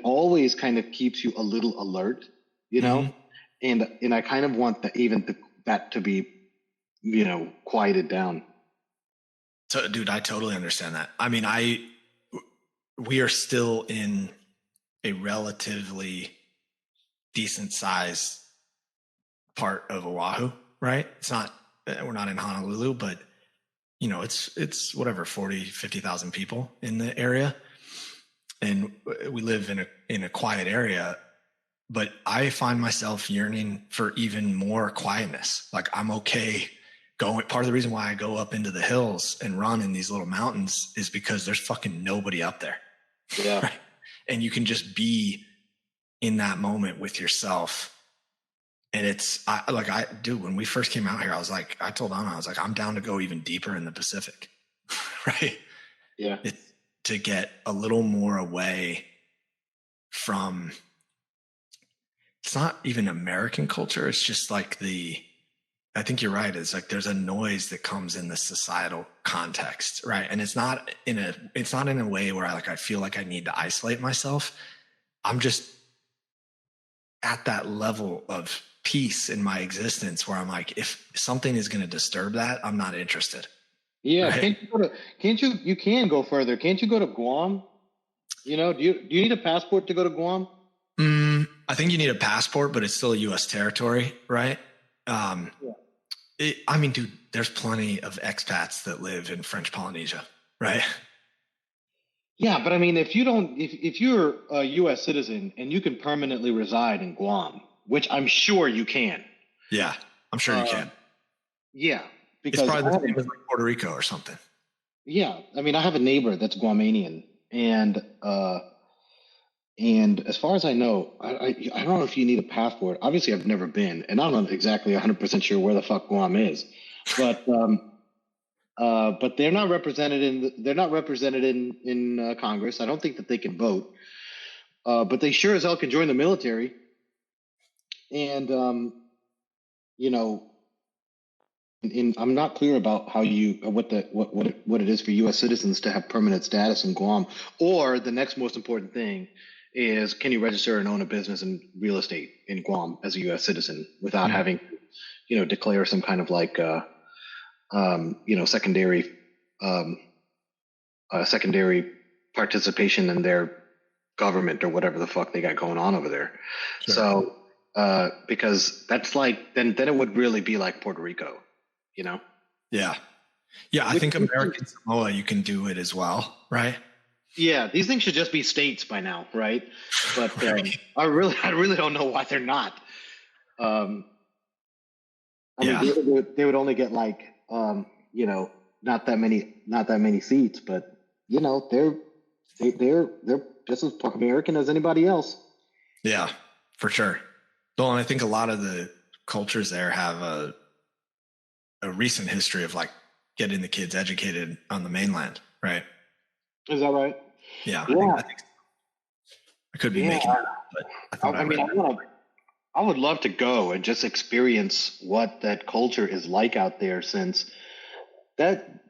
always kind of keeps you a little alert, mm-hmm. and I kind of want that to be quieted down. So, dude, I totally understand that. I mean, we are still in a relatively decent size part of Oahu, right? We're not in Honolulu, but it's whatever, 40, 50,000 people in the area. And we live in a quiet area, but I find myself yearning for even more quietness. Like I'm okay part of the reason why I go up into the hills and run in these little mountains is because there's fucking nobody up there. Yeah. Right? And you can just be in that moment with yourself. And when we first came out here, I told Anna, I was like, I'm down to go even deeper in the Pacific. Right. Yeah. To get a little more away from, it's not even American culture. It's just like I think you're right. It's like, there's a noise that comes in the societal context. Right. And it's not in a way where I feel like I need to isolate myself. I'm just at that level of peace in my existence where I'm like, if something is going to disturb that, I'm not interested. Yeah. Right? You can go further. Can't you go to Guam? Do you need a passport to go to Guam? I think you need a passport, but it's still a U.S. territory, right? I mean, dude, there's plenty of expats that live in French Polynesia, right? Yeah, but I mean, if you're a U.S. citizen and you can permanently reside in Guam, which I'm sure you can. Yeah, I'm sure you can. Yeah, It's because probably the same as like Puerto Rico or something. yeah, I mean, I have a neighbor that's Guamanian, and as far as I know, I don't know if you need a passport. Obviously, I've never been, and I'm not exactly 100% sure where the fuck Guam is, but they're not represented in Congress. I don't think that they can vote, but they sure as hell can join the military, and you know. I'm not clear about how what it is for U.S. citizens to have permanent status in Guam, or the next most important thing is, can you register and own a business in real estate in Guam as a U.S. citizen without having to, declare some kind of like secondary participation in their government or whatever the fuck they got going on over there. Sure. So because that's like then it would really be like Puerto Rico. Yeah. I think American Samoa, you can do it as well, right? Yeah, these things should just be states by now, right? But right. I really don't know why they're not. I mean, they would only get like not that many seats, but they're just as American as anybody else. Yeah, for sure. Well, and I think a lot of the cultures there have a recent history of like getting the kids educated on the mainland, right? Is that right? Yeah. I think so. I could be making it up, but I would love to go and just experience what that culture is like out there, since that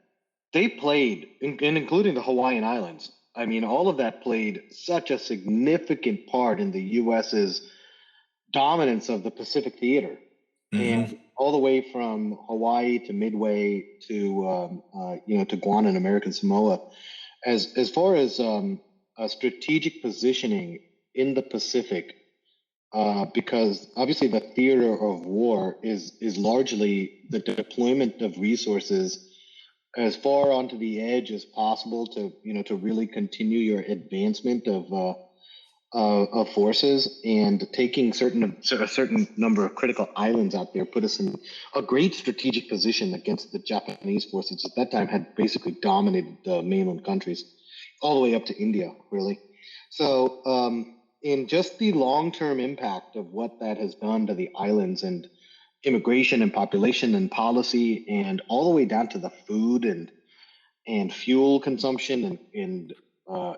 they played, and including the Hawaiian Islands. I mean, all of that played such a significant part in the U.S.'s dominance of the Pacific theater. And all the way from Hawaii to Midway to to Guam and American Samoa, as far as strategic positioning in the Pacific, because obviously the theater of war is largely the deployment of resources as far onto the edge as possible to really continue your advancement of forces, and taking a certain number of critical islands out there put us in a great strategic position against the Japanese forces at that time had basically dominated the mainland countries all the way up to India, really. So in just the long-term impact of what that has done to the islands and immigration and population and policy, and all the way down to the food and fuel consumption and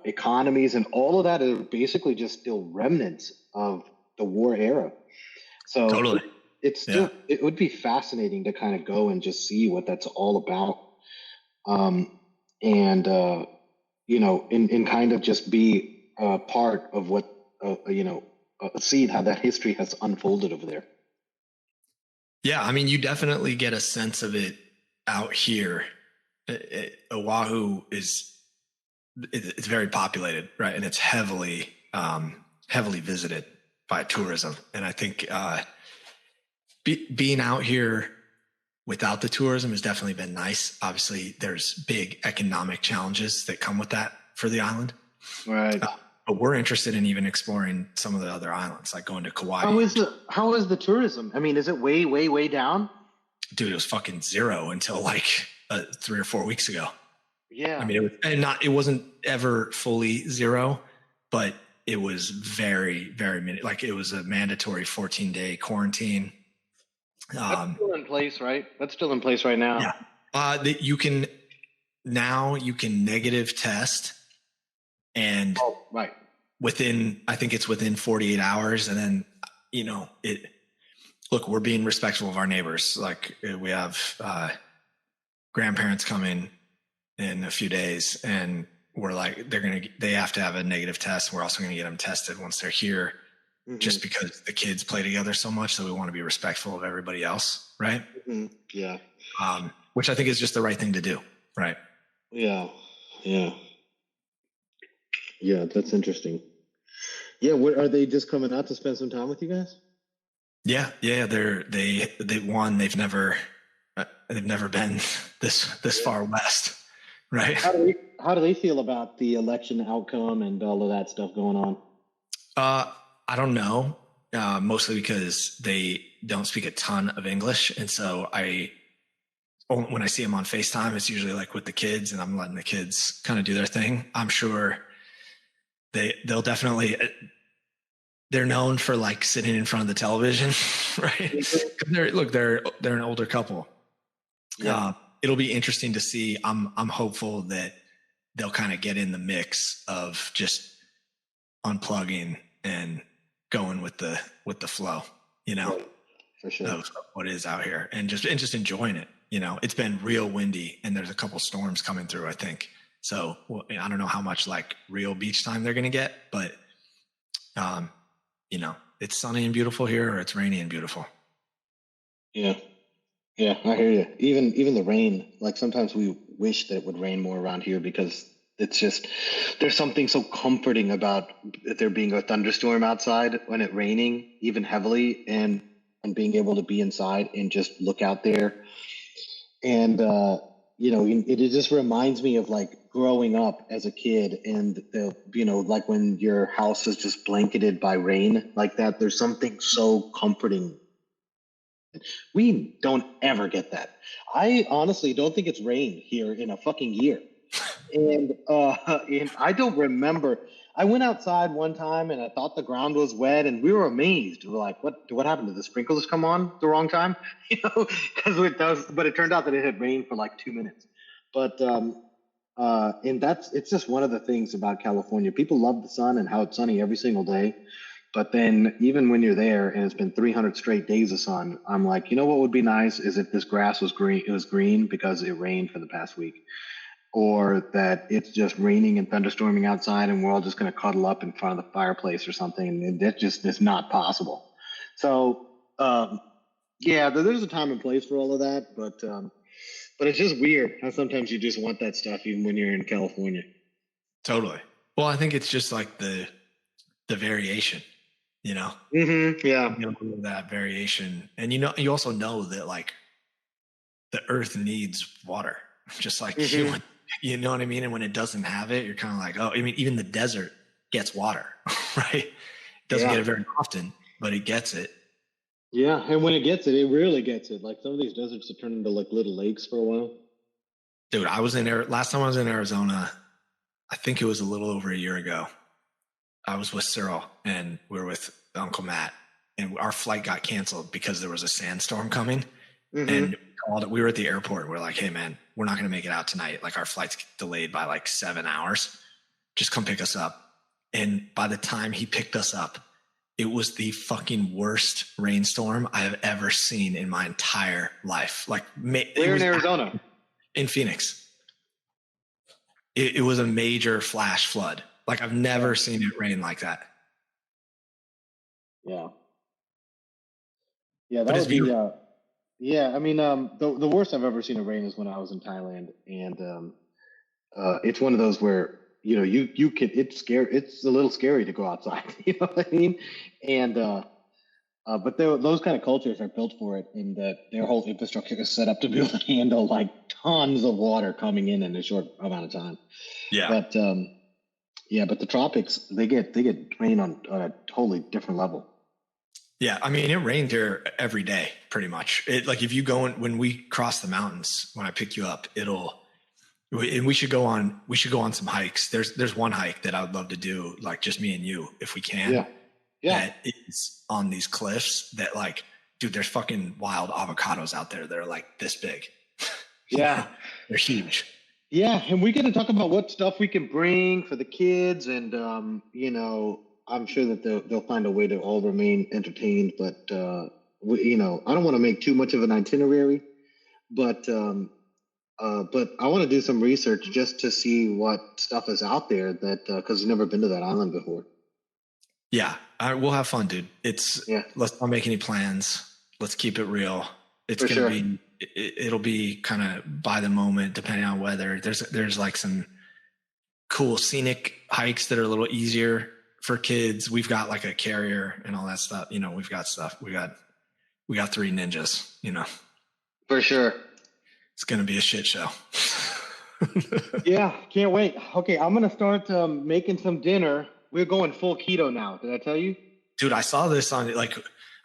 economies, and all of that are basically just still remnants of the war era. So totally. It's still, it would be fascinating to kind of go and just see what that's all about. And kind of just be a part of what, see how that history has unfolded over there. Yeah. I mean, you definitely get a sense of it out here. Oahu it's very populated, right? And it's heavily visited by tourism. And I think being out here without the tourism has definitely been nice. Obviously, there's big economic challenges that come with that for the island. Right. But we're interested in even exploring some of the other islands, like going to Kauai. How is the tourism? I mean, is it way, way, way down? Dude, it was fucking zero until like 3 or 4 weeks ago. Yeah. I mean, it wasn't ever fully zero, but it was very, very like it was a mandatory 14-day quarantine. That's still in place, right? That's still in place right now. Yeah. You can negative test, and right. I think it's within 48 hours. And then, look, we're being respectful of our neighbors. Like we have grandparents coming in a few days, and we're like, they have to have a negative test. We're also going to get them tested once they're here, just because the kids play together so much. So we want to be respectful of everybody else. Right. Mm-hmm. Yeah. Which I think is just the right thing to do. Right. Yeah. Yeah. Yeah. That's interesting. Yeah, what are they just coming out to spend some time with you guys? Yeah, they won. They've never been this far west, right? How do they feel about the election outcome and all of that stuff going on? I don't know. Mostly because they don't speak a ton of English, and so when I see them on FaceTime, it's usually like with the kids, and I'm letting the kids kind of do their thing. I'm sure they'll definitely. They're known for like sitting in front of the television, right? They're an older couple. Yeah. It'll be interesting to see. I'm hopeful that they'll kind of get in the mix of just unplugging and going with the flow, Right. For sure. of what is out here, and just enjoying it. It's been real windy, and there's a couple storms coming through, I think. So I don't know how much like real beach time they're going to get, but it's sunny and beautiful here, or it's rainy and beautiful. Yeah. Yeah, I hear you. Even the rain, like sometimes we wish that it would rain more around here because it's just there's something so comforting about there being a thunderstorm outside when it's raining, even heavily, and being able to be inside and just look out there. And it just reminds me of like growing up as a kid and like when your house is just blanketed by rain like that. There's something so comforting. We don't ever get that. I honestly don't think it's rained here in a fucking year. And I don't remember. I went outside one time and I thought the ground was wet, and we were amazed. We were like, "What happened? Did the sprinklers come on the wrong time?" Because it does. But it turned out that it had rained for like 2 minutes. But and it's just one of the things about California. People love the sun and how it's sunny every single day. But then even when you're there and it's been 300 straight days of sun, I'm like, what would be nice is if this grass was green. It was green because it rained for the past week, or that it's just raining and thunderstorming outside and we're all just going to cuddle up in front of the fireplace or something. And that just is not possible. So, yeah, there's a time and place for all of that. But it's just weird how sometimes you just want that stuff even when you're in California. Totally. Well, I think it's just like the variation, Mm-hmm. Yeah. that variation. And you also know that like the earth needs water, just like Mhm. you know what I mean? And when it doesn't have it, you're kind of like, oh, I mean, even the desert gets water, right? It doesn't Yeah. get it very often, but it gets it. Yeah, and when it gets it, it really gets it. Like some of these deserts have turned into like little lakes for a while. Dude, last time I was in Arizona, I think it was a little over a year ago. I was with Cyril and we were with Uncle Matt, and our flight got canceled because there was a sandstorm coming. Mhm. And we were at the airport. We're like, hey man, we're not going to make it out tonight. Like our flight's delayed by like 7 hours. Just come pick us up. And by the time he picked us up, it was the fucking worst rainstorm I have ever seen in my entire life. Like Where in Arizona? In Phoenix. It was a major flash flood. Like I've never seen it rain like that. Yeah. Yeah, But that it's would be beautiful. yeah, I mean the worst I've ever seen it rain is when I was in Thailand, and it's one of those where you can it's a little scary to go outside, you know what I mean? And but those kind of cultures are built for it, and that their whole infrastructure is set up to be able to handle like tons of water coming in a short amount of time. Yeah. But yeah, but the tropics they get rain on a totally different level. Yeah, I mean, it rained here every day, pretty much. Like if you go when we cross the mountains, when I pick you up, and we should go on some hikes. There's one hike that I would love to do, like just me and you, if we can. Yeah. Yeah. That is on these cliffs that like, dude, there's fucking wild avocados out there that are like this big. Yeah. They're huge. Yeah, and we get to talk about what stuff we can bring for the kids, and I'm sure that they'll find a way to all remain entertained. But I don't want to make too much of an itinerary, but I want to do some research just to see what stuff is out there that because you've never been to that island before. Yeah, we'll have fun, dude. Yeah. Let's not make any plans. Let's keep it real. It's For gonna sure. be. It'll be kind of by the moment, depending on weather. There's like some cool scenic hikes that are a little easier. for kids, we've got like a carrier and all that stuff. You know, we've got stuff. We got 3 ninjas, you know. For sure. It's going to be a shit show. Yeah, can't wait. Okay, I'm going to start making some dinner. We're going full keto now. Did I tell you? Dude, I saw this on, like,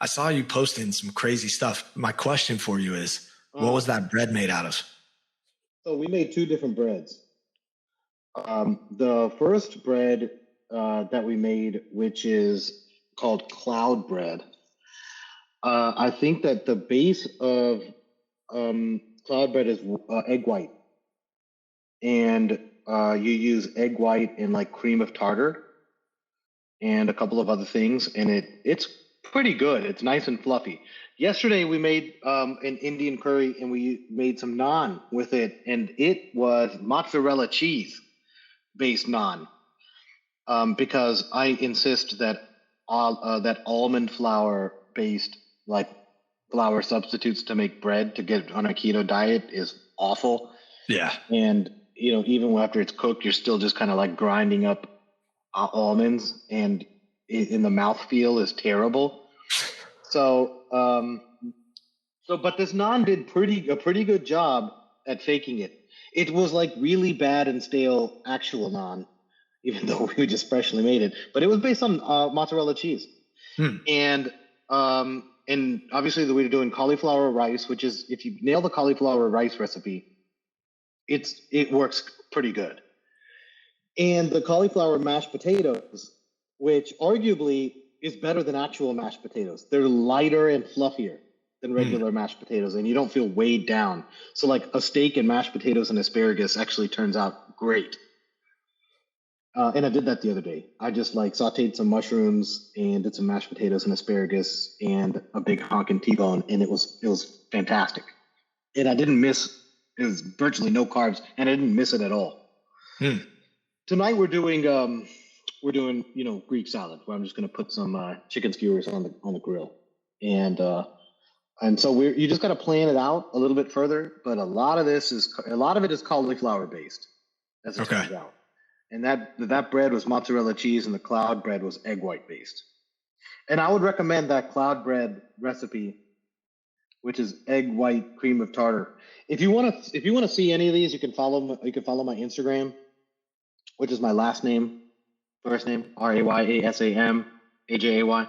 I saw you posting some crazy stuff. My question for you is, what was that bread made out of? So we made 2 different breads. The first bread that we made, which is called cloud bread, I think that the base of cloud bread is egg white. And you use egg white and like cream of tartar and a couple of other things. And it's pretty good. It's nice and fluffy. Yesterday we made an Indian curry and we made some naan with it. And it was mozzarella cheese based naan because I insist that that almond flour based like flour substitutes to make bread to get on a keto diet is awful. Yeah. And you know, even after it's cooked, you're still just kind of like grinding up almonds, and in the mouthfeel is terrible. So, but this naan did a pretty good job at faking it. It was like really bad and stale actual naan, even though we just freshly made it. But it was based on mozzarella cheese, and obviously the way to doing cauliflower rice, which is if you nail the cauliflower rice recipe, it works pretty good. And the cauliflower mashed potatoes, which arguably is better than actual mashed potatoes. They're lighter and fluffier than regular mashed potatoes, and you don't feel weighed down. So like a steak and mashed potatoes and asparagus actually turns out great. And I did that the other day. I just like sauteed some mushrooms and did some mashed potatoes and asparagus and a big honkin' T-bone, and it was fantastic. And I didn't miss. It was virtually no carbs, and I didn't miss it at all. Tonight we're doing Greek salad, where I'm just going to put some chicken skewers on the grill, and so you just got to plan it out a little bit further. But a lot of it is cauliflower based, as it turns out, and that bread was mozzarella cheese, and the cloud bread was egg white based. And I would recommend that cloud bread recipe, which is egg white cream of tartar. If you want to see any of these, you can follow my Instagram, which is my last name, first name, Rayasam, Ajay,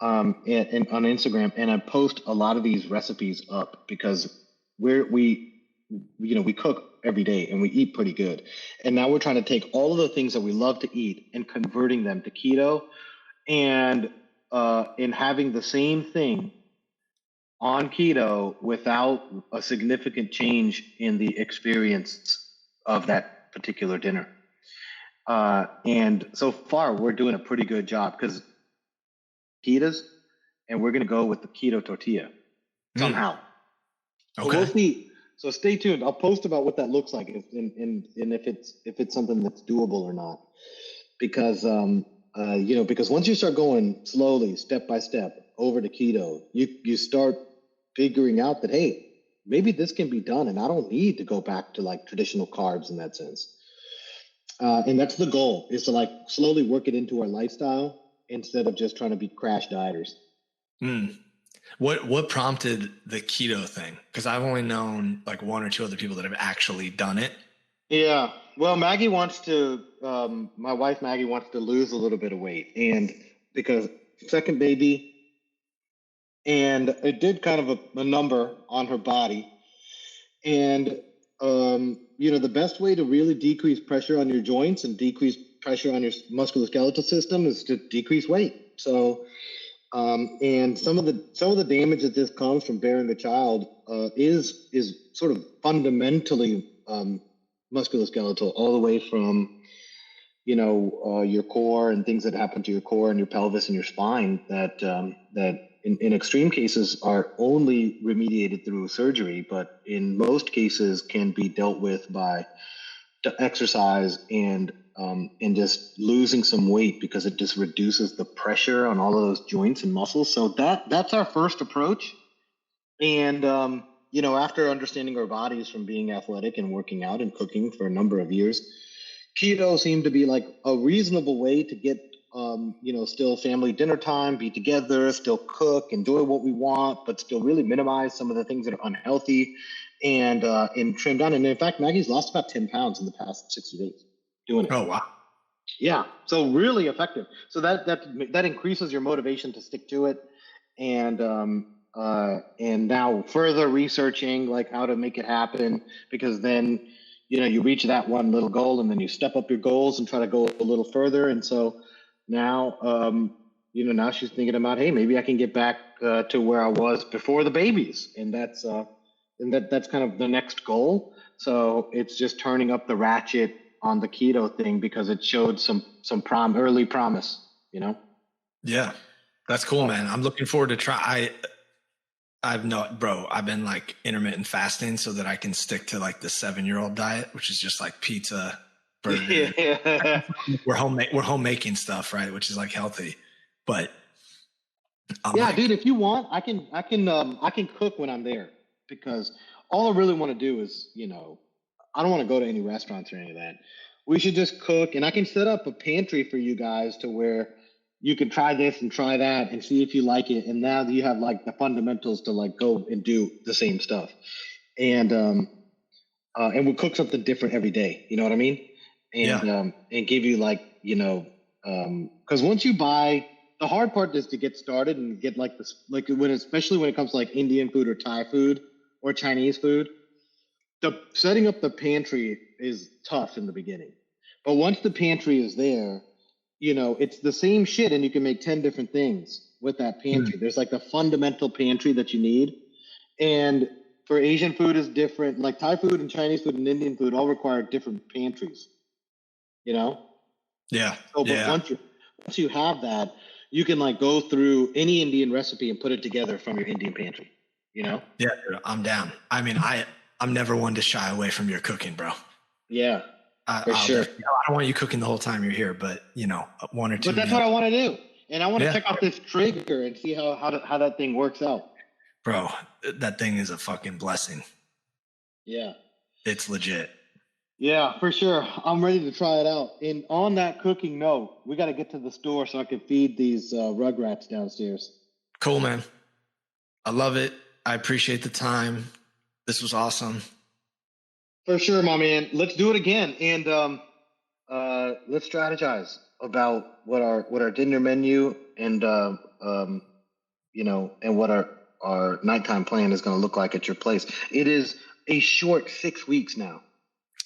and on Instagram. And I post a lot of these recipes up because we cook every day and we eat pretty good. And now we're trying to take all of the things that we love to eat and converting them to keto, and in having the same thing on keto without a significant change in the experience of that particular dinner. And so far, we're doing a pretty good job because pitas, and we're going to go with the keto tortilla somehow. Okay. So we'll see. So stay tuned. I'll post about what that looks like and if it's something that's doable or not. Because because once you start going slowly, step by step over to keto, you start figuring out that, hey, maybe this can be done and I don't need to go back to like traditional carbs in that sense. And that's the goal, is to like slowly work it into our lifestyle instead of just trying to be crash dieters. What prompted the keto thing? Because I've only known like 1 or 2 other people that have actually done it. Yeah. Well, my wife Maggie wants to lose a little bit of weight, and because second baby, and it did kind of a number on her body. And, the best way to really decrease pressure on your joints and decrease pressure on your musculoskeletal system is to decrease weight. So, and some of the damage that this comes from bearing a child is sort of fundamentally musculoskeletal, all the way from your core and things that happen to your core and your pelvis and your spine that in extreme cases are only remediated through surgery, but in most cases can be dealt with by exercise and just losing some weight, because it just reduces the pressure on all of those joints and muscles. So that's our first approach. And after understanding our bodies from being athletic and working out and cooking for a number of years, keto seemed to be like a reasonable way to get, still family dinner time, be together, still cook, enjoy what we want, but still really minimize some of the things that are unhealthy and trim down. And in fact, Maggie's lost about 10 pounds in the past 60 days doing it. Oh, wow. Yeah. So really effective. So that increases your motivation to stick to it. And now further researching like how to make it happen, because then, you reach that one little goal and then you step up your goals and try to go a little further. And so now, now she's thinking about, hey, maybe I can get back to where I was before the babies. And that's kind of the next goal. So it's just turning up the ratchet on the keto thing because it showed some early promise, Yeah, that's cool, man. I'm looking forward to try. I've been like intermittent fasting so that I can stick to like the 7-year-old diet, which is just like pizza, burger. Yeah. We're homemaking stuff, right? Which is like healthy, but dude, if you want, I can cook when I'm there, because all I really want to do is, I don't want to go to any restaurants or any of that. We should just cook, and I can set up a pantry for you guys to where you can try this and try that and see if you like it. And now you have like the fundamentals to like go and do the same stuff. And we'll cook something different every day. You know what I mean? And give you like, because once you buy, the hard part is to get started and get like this, like especially when it comes to like Indian food or Thai food or Chinese food, setting up the pantry is tough in the beginning. But once the pantry is there, it's the same shit and you can make 10 different things with that pantry. Mm. There's like the fundamental pantry that you need. And for Asian food is different. Like Thai food and Chinese food and Indian food all require different pantries, Yeah. So but once you have that, you can like go through any Indian recipe and put it together from your Indian pantry, Yeah, I'm down. I mean, I'm never one to shy away from your cooking, bro. Yeah. For sure. I don't want you cooking the whole time you're here, but 1 or 2. But that's what I want to do, and I want to check out this trigger and see how that thing works out. Bro, that thing is a fucking blessing. Yeah, it's legit. Yeah, for sure. I'm ready to try it out. And on that cooking note, we got to get to the store so I can feed these rugrats downstairs. Cool, man. I love it. I appreciate the time. This was awesome. For sure, my man. Let's do it again, and let's strategize about what our dinner menu and and what our nighttime plan is going to look like at your place. It is a short 6 weeks now,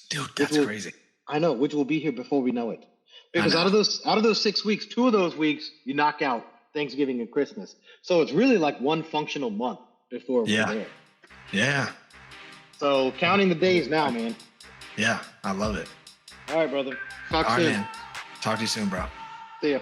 dude. That's crazy. I know, which will be here before we know it. Because out of those 6 weeks, 2 of those weeks you knock out Thanksgiving and Christmas, so it's really like one functional month before we're there. Yeah. So counting the days now, man. Yeah, I love it. All right, brother. Talk soon. Man. Talk to you soon, bro. See ya.